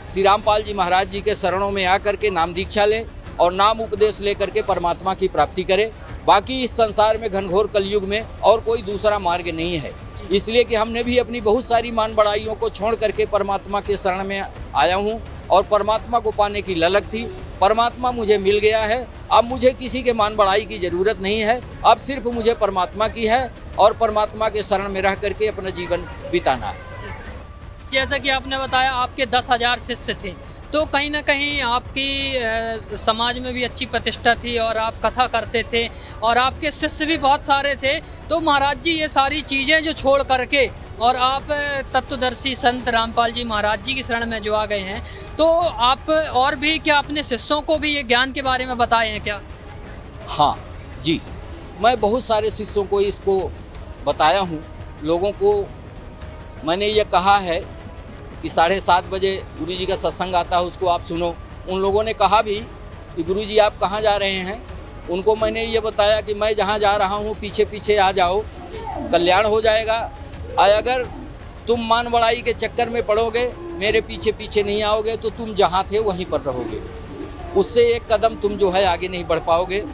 श्री रामपाल जी महाराज जी के शरणों में आकर के नाम दीक्षा ले और नाम उपदेश लेकर के परमात्मा की प्राप्ति करे। बाकी इस संसार में घनघोर कलयुग में और कोई दूसरा मार्ग नहीं है, इसलिए कि हमने भी अपनी बहुत सारी मान बढ़ाइयों को छोड़ करके परमात्मा के शरण में आया हूँ और परमात्मा को पाने की ललक थी। परमात्मा मुझे मिल गया है, अब मुझे किसी के मान बढ़ाई की ज़रूरत नहीं है, अब सिर्फ मुझे परमात्मा की है और परमात्मा के शरण में रह करके अपना जीवन बिताना है। जैसा कि आपने बताया आपके 10,000 शिष्य थे, तो कहीं ना कहीं आपकी समाज में भी अच्छी प्रतिष्ठा थी और आप कथा करते थे और आपके शिष्य भी बहुत सारे थे। तो महाराज जी ये सारी चीज़ें जो छोड़ करके और आप तत्वदर्शी संत रामपाल जी महाराज जी की शरण में जो आ गए हैं, तो आप और भी क्या अपने शिष्यों को भी ये ज्ञान के बारे में बताए हैं क्या? हाँ जी, मैं बहुत सारे शिष्यों को इसको बताया हूँ। लोगों को मैंने ये कहा है कि 7:30 बजे गुरु जी का सत्संग आता है, उसको आप सुनो। उन लोगों ने कहा भी कि गुरु जी आप कहाँ जा रहे हैं, उनको मैंने ये बताया कि मैं जहाँ जा रहा हूँ पीछे पीछे आ जाओ, कल्याण हो जाएगा। अगर तुम मान बढ़ाई के चक्कर में पड़ोगे, मेरे पीछे पीछे नहीं आओगे, तो तुम जहाँ थे वहीं पर रहोगे, उससे एक कदम तुम जो है आगे नहीं बढ़ पाओगे।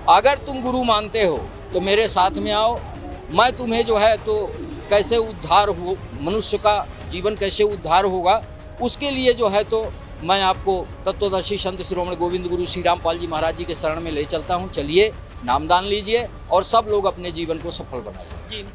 अगर तुम गुरु मानते हो तो मेरे साथ में आओ, मैं तुम्हें जो है तो कैसे उद्धार हो, मनुष्य का जीवन कैसे उद्धार होगा, उसके लिए जो है तो मैं आपको तत्वदर्शी संत शिरोमणि गोविंद गुरु श्री रामपाल जी महाराज जी के शरण में ले चलता हूँ। चलिए, नामदान लीजिए और सब लोग अपने जीवन को सफल बनाइए। जी,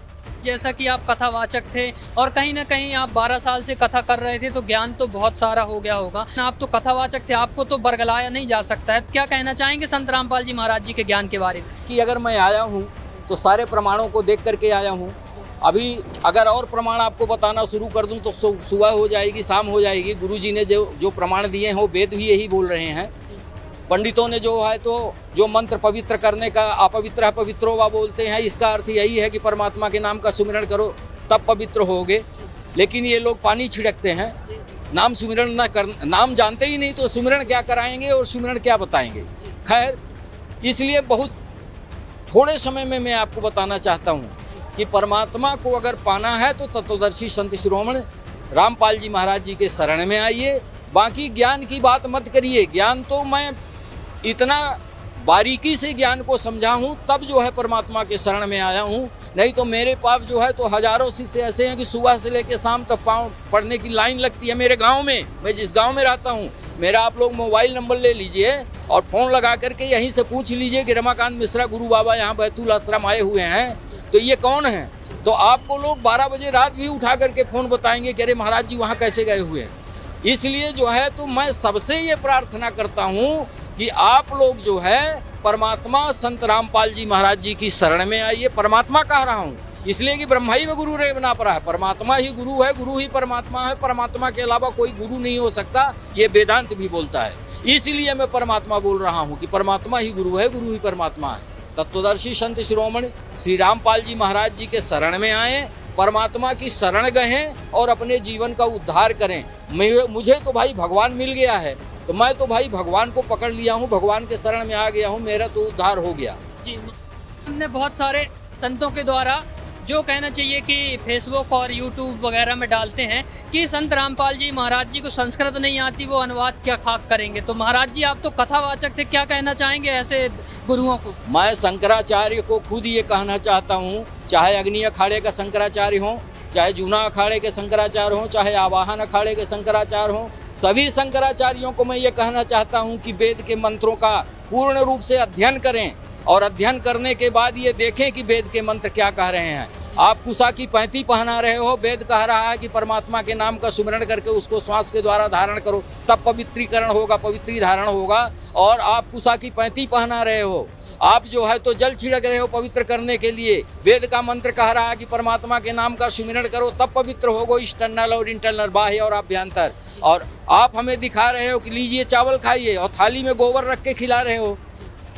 जैसा कि आप कथावाचक थे और कहीं ना कहीं आप 12 साल से कथा कर रहे थे, तो ज्ञान तो बहुत सारा हो गया होगा। आप तो कथावाचक थे, आपको तो बरगलाया नहीं जा सकता है। क्या कहना चाहेंगे संत रामपाल जी महाराज जी के ज्ञान के बारे में? कि अगर मैं आया हूँ तो सारे प्रमाणों को देख करके आया हूँ। अभी अगर और प्रमाण आपको बताना शुरू कर दूं तो सुबह हो जाएगी, शाम हो जाएगी। गुरुजी ने जो प्रमाण दिए हैं वो वेद भी यही बोल रहे हैं। पंडितों ने जो है तो जो मंत्र पवित्र करने का अपवित्र पवित्रो वा बोलते हैं, इसका अर्थ यही है कि परमात्मा के नाम का सुमिरन करो तब पवित्र होगे। लेकिन ये लोग पानी छिड़कते हैं, नाम सुमिरन न कर, नाम जानते ही नहीं तो सुमिरन क्या कराएंगे और सुमिरन क्या बताएंगे। खैर, इसलिए बहुत थोड़े समय में मैं आपको बताना चाहता हूँ कि परमात्मा को अगर पाना है तो तत्वदर्शी संत शिरोमणि रामपाल जी महाराज जी के शरण में आइए। बाकी ज्ञान की बात मत करिए। ज्ञान तो मैं इतना बारीकी से ज्ञान को समझा हूँ तब जो है परमात्मा के शरण में आया हूँ। नहीं तो मेरे पास जो है तो हजारों शिष्य ऐसे हैं कि सुबह से लेकर शाम तक पढ़ने की लाइन लगती है। मेरे गाँव में, मैं जिस गाँव में रहता हूँ, मेरा आप लोग मोबाइल नंबर ले लीजिए और फ़ोन लगा करके यहीं से पूछ लीजिए कि रमाकांत मिश्रा गुरु बाबा यहाँ बैतूल आश्रम आए हुए हैं, तो ये कौन है। तो आपको लोग 12 बजे रात भी उठा करके फ़ोन बताएंगे कि अरे महाराज जी वहाँ कैसे गए हुए हैं। इसलिए जो है तो मैं सबसे ये प्रार्थना करता हूँ कि आप लोग जो है परमात्मा संत रामपाल जी महाराज जी की शरण में आइए। परमात्मा कह रहा हूँ इसलिए कि ब्रह्मा ही में गुरु रे बना पड़ा है। परमात्मा ही गुरु है, गुरु ही परमात्मा है, परमात्मा के अलावा कोई गुरु नहीं हो सकता। ये वेदांत भी बोलता है। इसलिए मैं परमात्मा बोल रहा हूँ कि परमात्मा ही गुरु है, गुरु ही परमात्मा है। तत्वदर्शी संत शिरोमणि श्री रामपाल जी महाराज जी के शरण में आए, परमात्मा की शरण गए और अपने जीवन का उद्धार करें। मुझे तो भाई भगवान मिल गया है, तो मैं तो भाई भगवान को पकड़ लिया हूँ, भगवान के शरण में आ गया हूँ, मेरा तो उद्धार हो गया। जी, हमने बहुत सारे संतों के द्वारा जो कहना चाहिए कि फेसबुक और यूट्यूब वगैरह में डालते हैं कि संत रामपाल जी महाराज जी को संस्कृत नहीं आती, वो अनुवाद क्या खाक करेंगे। तो महाराज जी आप तो कथावाचक थे, क्या कहना चाहेंगे ऐसे गुरुओं को? मैं शंकराचार्य को खुद ये कहना चाहता हूँ, चाहे अग्नि अखाड़े का शंकराचार्य हो, चाहे जूना अखाड़े के शंकराचार्य हों, चाहे आवाहन अखाड़े के शंकराचार्य हों, सभी शंकराचार्यों को मैं ये कहना चाहता हूँ कि वेद के मंत्रों का पूर्ण रूप से अध्ययन करें और अध्ययन करने के बाद ये देखें कि वेद के मंत्र क्या कह रहे हैं। आप कुशा की पैंती पहना रहे हो, वेद कह रहा है कि परमात्मा के नाम का सुमिरन करके उसको श्वास के द्वारा धारण करो, तब पवित्रीकरण होगा, पवित्री धारण होगा। और आप कुशा की पैंती पहना रहे हो, आप जो है तो जल छिड़क रहे हो पवित्र करने के लिए। वेद का मंत्र कह रहा है कि परमात्मा के नाम का सुमिरन करो, तब पवित्र होगो, एक्सटर्नल और इंटरनल, बाह्य और आभ्यंतर। और आप हमें दिखा रहे हो कि लीजिए चावल खाइए और थाली में गोबर रख के खिला रहे हो।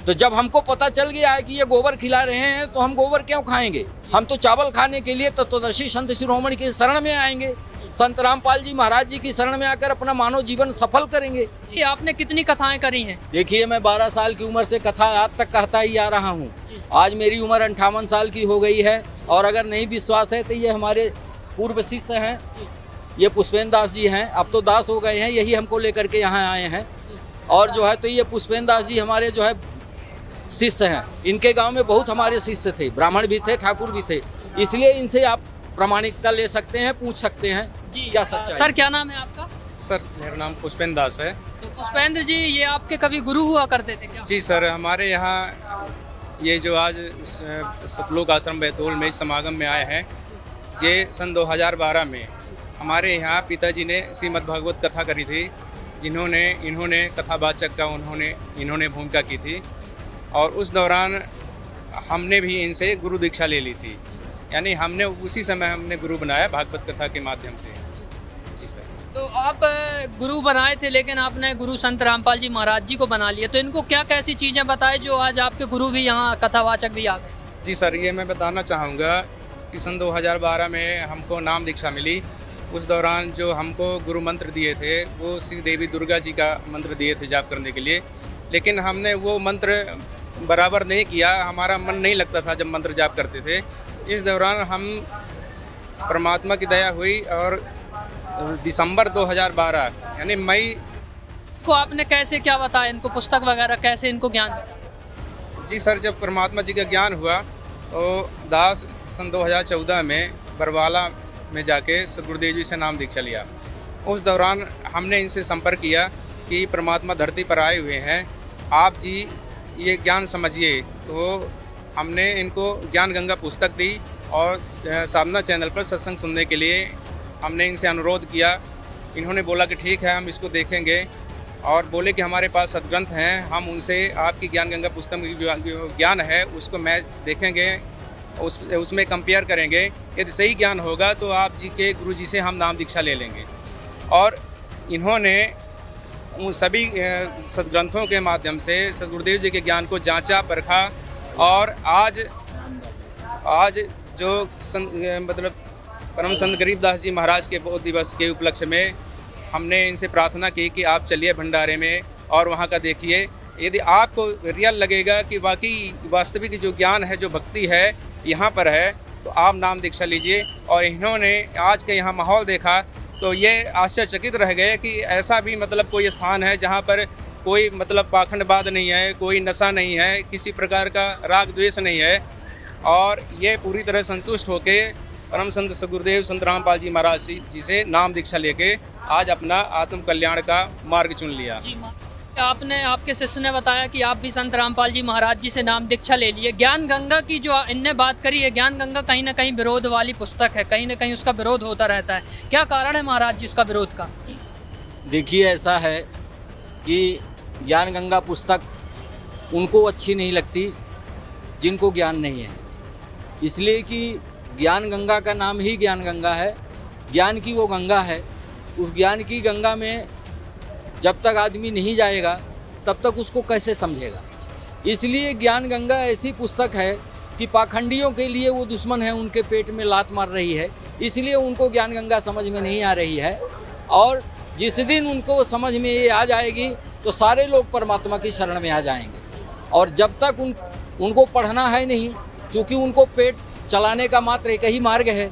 तो जब हमको पता चल गया है कि ये गोबर खिला रहे हैं तो हम गोबर क्यों खाएंगे? हम तो चावल खाने के लिए तत्वदर्शी संत शिरोमणि के शरण में आएंगे, संत रामपाल जी महाराज जी की शरण में आकर अपना मानव जीवन सफल करेंगे। ये आपने कितनी कथाएं करी हैं? देखिए, मैं 12 साल की उम्र से कथा आज तक कहता ही आ रहा हूँ। आज मेरी उम्र 58 साल की हो गई है। और अगर नहीं विश्वास है तो ये हमारे पूर्व शिष्य हैं, ये पुष्पेंद्र दास जी हैं, अब तो दास हो गए हैं, यही हमको लेकर के यहाँ आए हैं। और जो है तो ये पुष्पेंद्र दास जी हमारे जो है शिष्य हैं। इनके गांव में बहुत हमारे शिष्य थे, ब्राह्मण भी थे, ठाकुर भी थे, इसलिए इनसे आप प्रामाणिकता ले सकते हैं, पूछ सकते हैं क्या सच्चाई। सर क्या नाम है आपका? सर मेरा नाम पुष्पेंद्र दास है। तो पुष्पेंद्र जी, ये आपके कभी गुरु हुआ करते थे क्या? जी सर, हमारे यहाँ ये जो आज सतलोक आश्रम बैतूल में समागम में आए हैं, ये सन 2012 में हमारे यहाँ पिताजी ने श्रीमद् भागवत कथा करी थी, इन्होंने कथावाचक का इन्होंने भूमिका की थी। और उस दौरान हमने भी इनसे गुरु दीक्षा ले ली थी, यानी हमने उसी समय हमने गुरु बनाया भागवत कथा के माध्यम से। जी सर। तो आप गुरु बनाए थे, लेकिन आपने गुरु संत रामपाल जी महाराज जी को बना लिया, तो इनको क्या कैसी चीज़ें बताए जो आज आपके गुरु भी यहाँ कथावाचक भी आ गए? जी सर, ये मैं बताना चाहूँगा कि सन 2012 में हमको नाम दीक्षा मिली। उस दौरान जो हमको गुरु मंत्र दिए थे वो श्री देवी दुर्गा जी का मंत्र दिए थे जाप करने के लिए, लेकिन हमने वो मंत्र बराबर नहीं किया, हमारा मन नहीं लगता था जब मंत्र जाप करते थे। इस दौरान हम परमात्मा की दया हुई और दिसंबर 2012 यानी मई को आपने कैसे क्या बताया इनको, पुस्तक वगैरह कैसे इनको ज्ञान? जी सर, जब परमात्मा जी का ज्ञान हुआ तो दास सन 2014 में बरवाला में जाके सदगुरुदेव जी से नाम दीक्षा लिया। उस दौरान हमने इनसे संपर्क किया कि परमात्मा धरती पर आए हुए हैं, आप जी ये ज्ञान समझिए। तो हमने इनको ज्ञान गंगा पुस्तक दी और साधना चैनल पर सत्संग सुनने के लिए हमने इनसे अनुरोध किया। इन्होंने बोला कि ठीक है, हम इसको देखेंगे, और बोले कि हमारे पास सदग्रंथ हैं, हम उनसे आपकी ज्ञान गंगा पुस्तक में जो ज्ञान है उसको मैच देखेंगे, उसमें कंपेयर करेंगे। यदि सही ज्ञान होगा तो आप जी के गुरु जी से हम नाम दीक्षा ले लेंगे। और इन्होंने उन सभी सदग्रंथों के माध्यम से सदगुरुदेव जी के ज्ञान को जांचा परखा, और आज जो मतलब परम संत गरीबदास जी महाराज के बोध दिवस के उपलक्ष्य में हमने इनसे प्रार्थना की कि आप चलिए भंडारे में और वहाँ का देखिए। यदि आपको रियल लगेगा कि वाकई वास्तविक जो ज्ञान है, जो भक्ति है यहाँ पर है, तो आप नाम दीक्षा लीजिए। और इन्होंने आज के यहाँ माहौल देखा तो ये आश्चर्यचकित रह गए कि ऐसा भी मतलब कोई स्थान है जहाँ पर कोई मतलब पाखंडवाद नहीं है, कोई नशा नहीं है, किसी प्रकार का राग द्वेष नहीं है। और ये पूरी तरह संतुष्ट होके परम संत सदगुरुदेव संत रामपाल जी महाराज जी से नाम दीक्षा लेके आज अपना आत्म कल्याण का मार्ग चुन लिया। आपने, आपके शिष्य ने बताया कि आप भी संत रामपाल जी महाराज जी से नाम दीक्षा ले लिए। ज्ञान गंगा की जो इनने बात करी है, ज्ञान गंगा कहीं ना कहीं विरोध वाली पुस्तक है, कहीं ना कहीं उसका विरोध होता रहता है, क्या कारण है महाराज जी उसका विरोध का? देखिए, ऐसा है कि ज्ञान गंगा पुस्तक उनको अच्छी नहीं लगती जिनको ज्ञान नहीं है, इसलिए कि ज्ञान गंगा का नाम ही ज्ञान गंगा है, ज्ञान की वो गंगा है। उस ज्ञान की गंगा में जब तक आदमी नहीं जाएगा तब तक उसको कैसे समझेगा। इसलिए ज्ञान गंगा ऐसी पुस्तक है कि पाखंडियों के लिए वो दुश्मन है, उनके पेट में लात मार रही है, इसलिए उनको ज्ञान गंगा समझ में नहीं आ रही है। और जिस दिन उनको समझ में ये आ जाएगी तो सारे लोग परमात्मा की शरण में आ जाएंगे। और जब तक उनको पढ़ना है नहीं, क्योंकि उनको पेट चलाने का मात्र एक ही मार्ग है,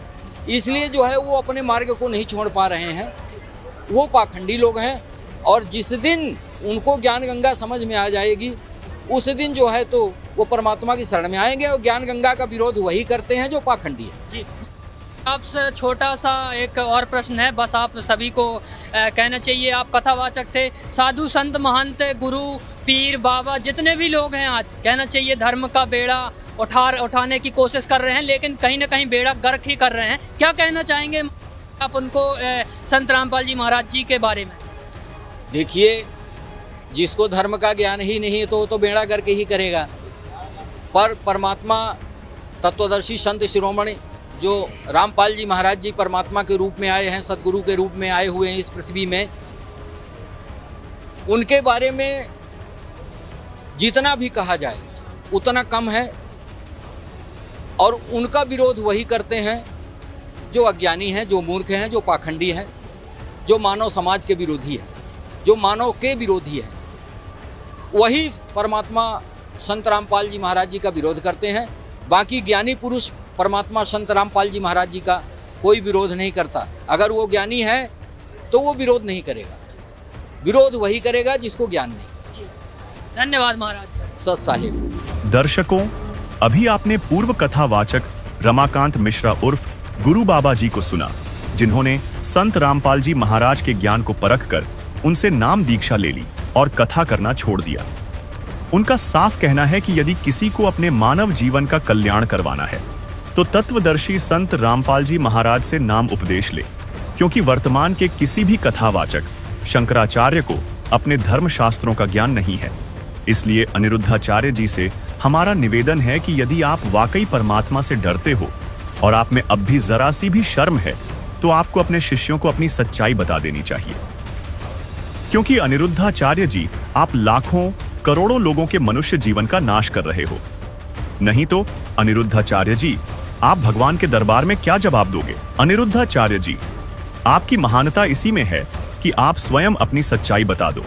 इसलिए जो है वो अपने मार्ग को नहीं छोड़ पा रहे हैं, वो पाखंडी लोग हैं। और जिस दिन उनको ज्ञान गंगा समझ में आ जाएगी उस दिन जो है तो वो परमात्मा की शरण में आएंगे। और ज्ञान गंगा का विरोध वही करते हैं जो पाखंडी है। आपसे छोटा सा एक और प्रश्न है, बस आप सभी को कहना चाहिए, आप कथावाचक थे, साधु संत महंत गुरु पीर बाबा जितने भी लोग हैं आज कहना चाहिए धर्म का बेड़ा उठाने की कोशिश कर रहे हैं, लेकिन कहीं ना कहीं बेड़ा गर्क ही कर रहे हैं। क्या कहना चाहेंगे आप उनको, संत रामपाल जी महाराज जी के बारे में? देखिए, जिसको धर्म का ज्ञान ही नहीं है तो वो तो बेड़ा गर्क ही करेगा, पर परमात्मा तत्वदर्शी संत शिरोमणि जो रामपाल जी महाराज जी परमात्मा के रूप में आए हैं, सदगुरु के रूप में आए हुए हैं इस पृथ्वी में, उनके बारे में जितना भी कहा जाए उतना कम है। और उनका विरोध वही करते हैं जो अज्ञानी हैं, जो मूर्ख हैं, जो पाखंडी हैं, जो मानव समाज के विरोधी है, जो मानव के विरोधी है, वही परमात्मा संत रामपाल जी महाराज जी का विरोध करते हैं। बाकी ज्ञानी पुरुष परमात्मा संत रामपाल जी महाराज जी का कोई विरोध नहीं करता। अगर वो ज्ञानी है तो वो विरोध नहीं करेगा, विरोध वही करेगा जिसको ज्ञान नहीं। धन्यवाद महाराज। सत साहिब। दर्शकों, अभी आपने पूर्व कथावाचक रमाकांत मिश्रा उर्फ गुरु बाबा जी को सुना, जिन्होंने संत रामपाल जी महाराज के ज्ञान को परखकर उनसे नाम दीक्षा ले ली और कथा करना छोड़ दिया। उनका साफ कहना है कि यदि किसी को अपने मानव जीवन का कल्याण करवाना है तो तत्वदर्शी संत रामपाल जी महाराज से नाम उपदेश ले, क्योंकि वर्तमान के किसी भी कथावाचक शंकराचार्य को अपने धर्म शास्त्रों का ज्ञान नहीं है। इसलिए अनिरुद्धाचार्य जी से हमारा निवेदन है कि यदि आप वाकई परमात्मा से डरते हो और आप में अब भी जरा सी भी शर्म है तो आपको अपने शिष्यों को अपनी सच्चाई बता देनी चाहिए, क्योंकि अनिरुद्धाचार्य जी आप लाखों करोड़ों लोगों के मनुष्य जीवन का नाश कर रहे हो। नहीं तो अनिरुद्धाचार्य जी, आप भगवान के दरबार में क्या जवाब दोगे? अनिरुद्धाचार्य जी, आपकी महानता इसी में है कि आप स्वयं अपनी सच्चाई बता दो,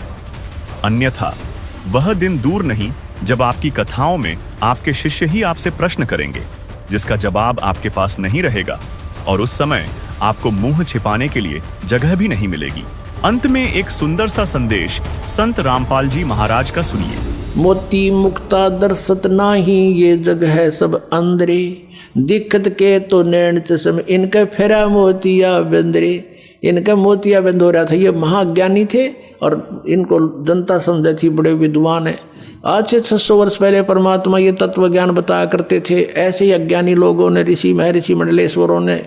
अन्यथा वह दिन दूर नहीं जब आपकी कथाओं में आपके शिष्य ही आपसे प्रश्न करेंगे जिसका जवाब आपके पास नहीं रहेगा, और उस समय आपको मुंह छिपाने के लिए जगह भी नहीं मिलेगी। अंत में एक सुंदर सा संदेश संत रामपाल जी महाराज का सुनिए। मोती मुक्ता दर्शत नाही, ये जग है सब अंदरे, दिक्कत के तो नैन चश्म, इनके फेरा मोतिया बंदरे। इनका मोतिया बंद हो रहा था। ये महाज्ञानी थे और इनको जनता समझे थी बड़े विद्वान है। आज से 600 वर्ष पहले परमात्मा ये तत्व ज्ञान बताया करते थे। ऐसे ही अज्ञानी लोगों ने, ऋषि महर्षि मंडलेश्वरों ने,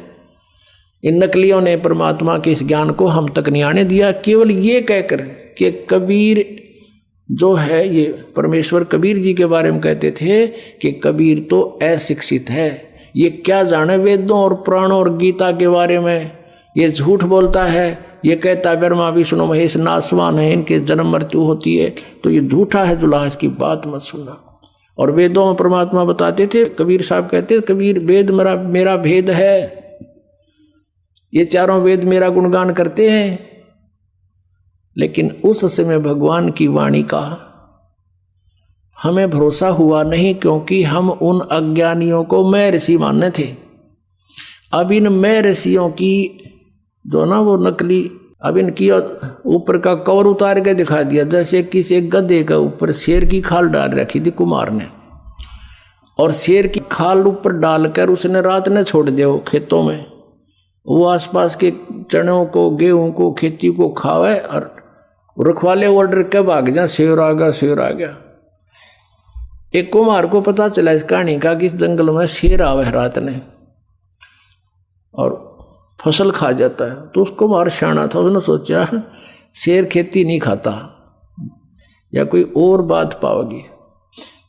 इन नकलियों ने परमात्मा के इस ज्ञान को हम तक नहीं आने दिया, केवल ये कहकर कि कबीर जो है, ये परमेश्वर कबीर जी के बारे में कहते थे कि कबीर तो अशिक्षित है, ये क्या जाने वेदों और पुराणों और गीता के बारे में, ये झूठ बोलता है, ये कहता ब्रह्मा विष्णु महेश नासवान है, इनके जन्म मृत्यु होती है, तो ये झूठा है जुलाहा, इसकी बात मत सुनना। और वेदों में परमात्मा बताते थे, कबीर साहब कहते थे, कबीर वेद मेरा भेद है, ये चारों वेद मेरा गुणगान करते हैं। लेकिन उस समय भगवान की वाणी का हमें भरोसा हुआ नहीं, क्योंकि हम उन अज्ञानियों को मैं ऋषि मानने थे। अब इन मैं ऋषियों की जो ना वो नकली, अब इनकी ऊपर का कवर उतार के दिखा दिया, जैसे किसी गधे के ऊपर शेर की खाल डाल रखी थी कुमार ने, और शेर की खाल ऊपर डालकर उसने रात ने छोड़ दिया वो खेतों में, वो आसपास के चनों को, गेहूं को, खेती को खावे, और रखवाले ऑर्डर के भाग जा, शेर आ गया, शेर आ गया। एक कुमार को पता चला इस कहानी का कि इस जंगल में शेर आवे रात ने और फसल खा जाता है। तो उसको कुमार शाना था, उसने सोचा शेर खेती नहीं खाता या कोई और बात पाओगी।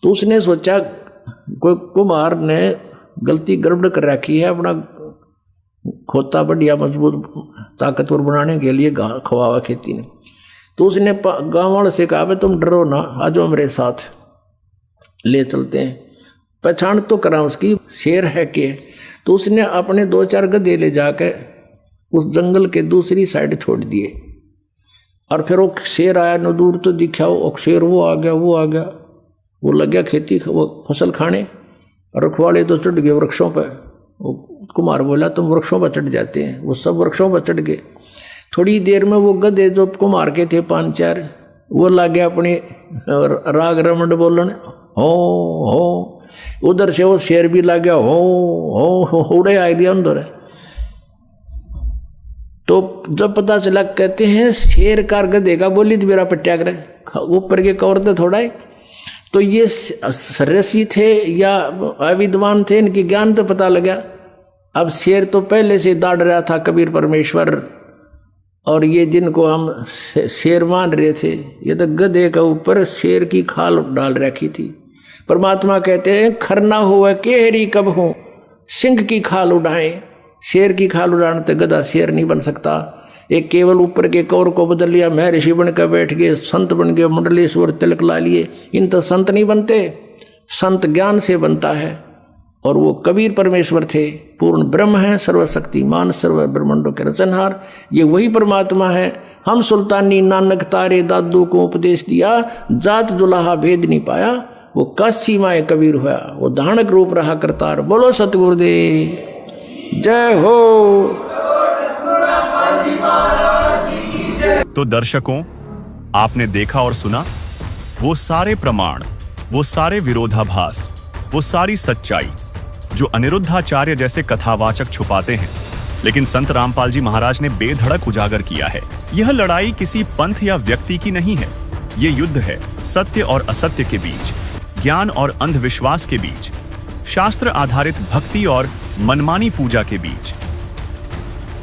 तो उसने सोचा कोई कुमार ने गलती गड़बड़ कर रखी है, अपना खोता बढ़िया मजबूत ताकतवर बनाने के लिए खवावा खेती ने। तो उसने गाँव वाले से कहा, तुम डरो ना, आ जाओ मेरे साथ, ले चलते हैं, पहचान तो करा उसकी शेर है के। तो उसने अपने 2-4 गधे ले जाकर उस जंगल के दूसरी साइड छोड़ दिए, और फिर वो शेर आया न, दूर तो दिखा वो शेर, वो आ गया, वो लग गया खेती वो फसल खाने, और रखवाले तो चढ़ गए वृक्षों पर। वो कुमार बोला तुम वृक्षों पर चढ़ जाते हैं, वो सब वृक्षों पर चढ़ गए। थोड़ी देर में वो गधे जो कुमार के थे 5-4, वो लग गया अपनी राग रमण बोलने, हो। उधर से वो शेर भी लग गया, हो उड़े आ गया अंदर। तो जब पता चला, कहते हैं शेर कार गधे का बोली तो मेरा पट्याग्रह ऊपर के कौर तो थोड़ा है। तो ये सरसी थे या अविद्वान थे, इनकी ज्ञान तो पता लगा। अब शेर तो पहले से दाड़ रहा था कबीर परमेश्वर, और ये जिनको हम शेर मान रहे थे, ये तो गधे के ऊपर शेर की खाल डाल रखी थी। परमात्मा कहते हैं खरना हुआ केहरी कब हूं, सिंह की खाल उड़ाए। शेर की खाल उड़ाने तो गधा शेर नहीं बन सकता। एक केवल ऊपर के कौर को बदल लिया, मैं ऋषि बन कर बैठ गए, संत बन गए, मंडलेश्वर तिलक ला लिए, इन तो संत नहीं बनते। संत ज्ञान से बनता है, और वो कबीर परमेश्वर थे, पूर्ण ब्रह्म है, सर्वशक्तिमान, सर्व ब्रह्मांडों के रचनहार। ये वही परमात्मा है। हम सुल्तानी नानक तारे दादू को उपदेश दिया, जात जुलाहा भेद नहीं पाया, वो काशी माए कबीर हुआ, वो धानक रूप रहा करतार। बोलो सतगुरुदेव जय हो। तो दर्शकों, आपने देखा और सुना वो सारे प्रमाण, वो सारे विरोधाभास, वो सारी सच्चाई जो अनिरुद्धाचार्य जैसे कथावाचक छुपाते हैं, लेकिन संत रामपाल जी महाराज ने बेधड़क उजागर किया है। यह लड़ाई किसी पंथ या व्यक्ति की नहीं है, ये युद्ध है सत्य और असत्य के बीच, ज्ञान और अंधविश्वास के बीच, शास्त्र आधारित भक्ति और मनमानी पूजा के बीच।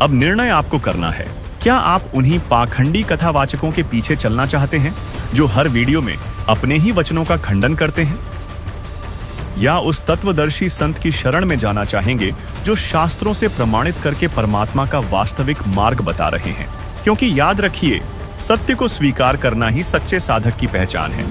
अब निर्णय आपको करना है, क्या आप उन्हीं पाखंडी कथावाचकों के पीछे चलना चाहते हैं जो हर वीडियो में अपने ही वचनों का खंडन करते हैं, या उस तत्वदर्शी संत की शरण में जाना चाहेंगे जो शास्त्रों से प्रमाणित करके परमात्मा का वास्तविक मार्ग बता रहे हैं? क्योंकि याद रखिए, सत्य को स्वीकार करना ही सच्चे साधक की पहचान है।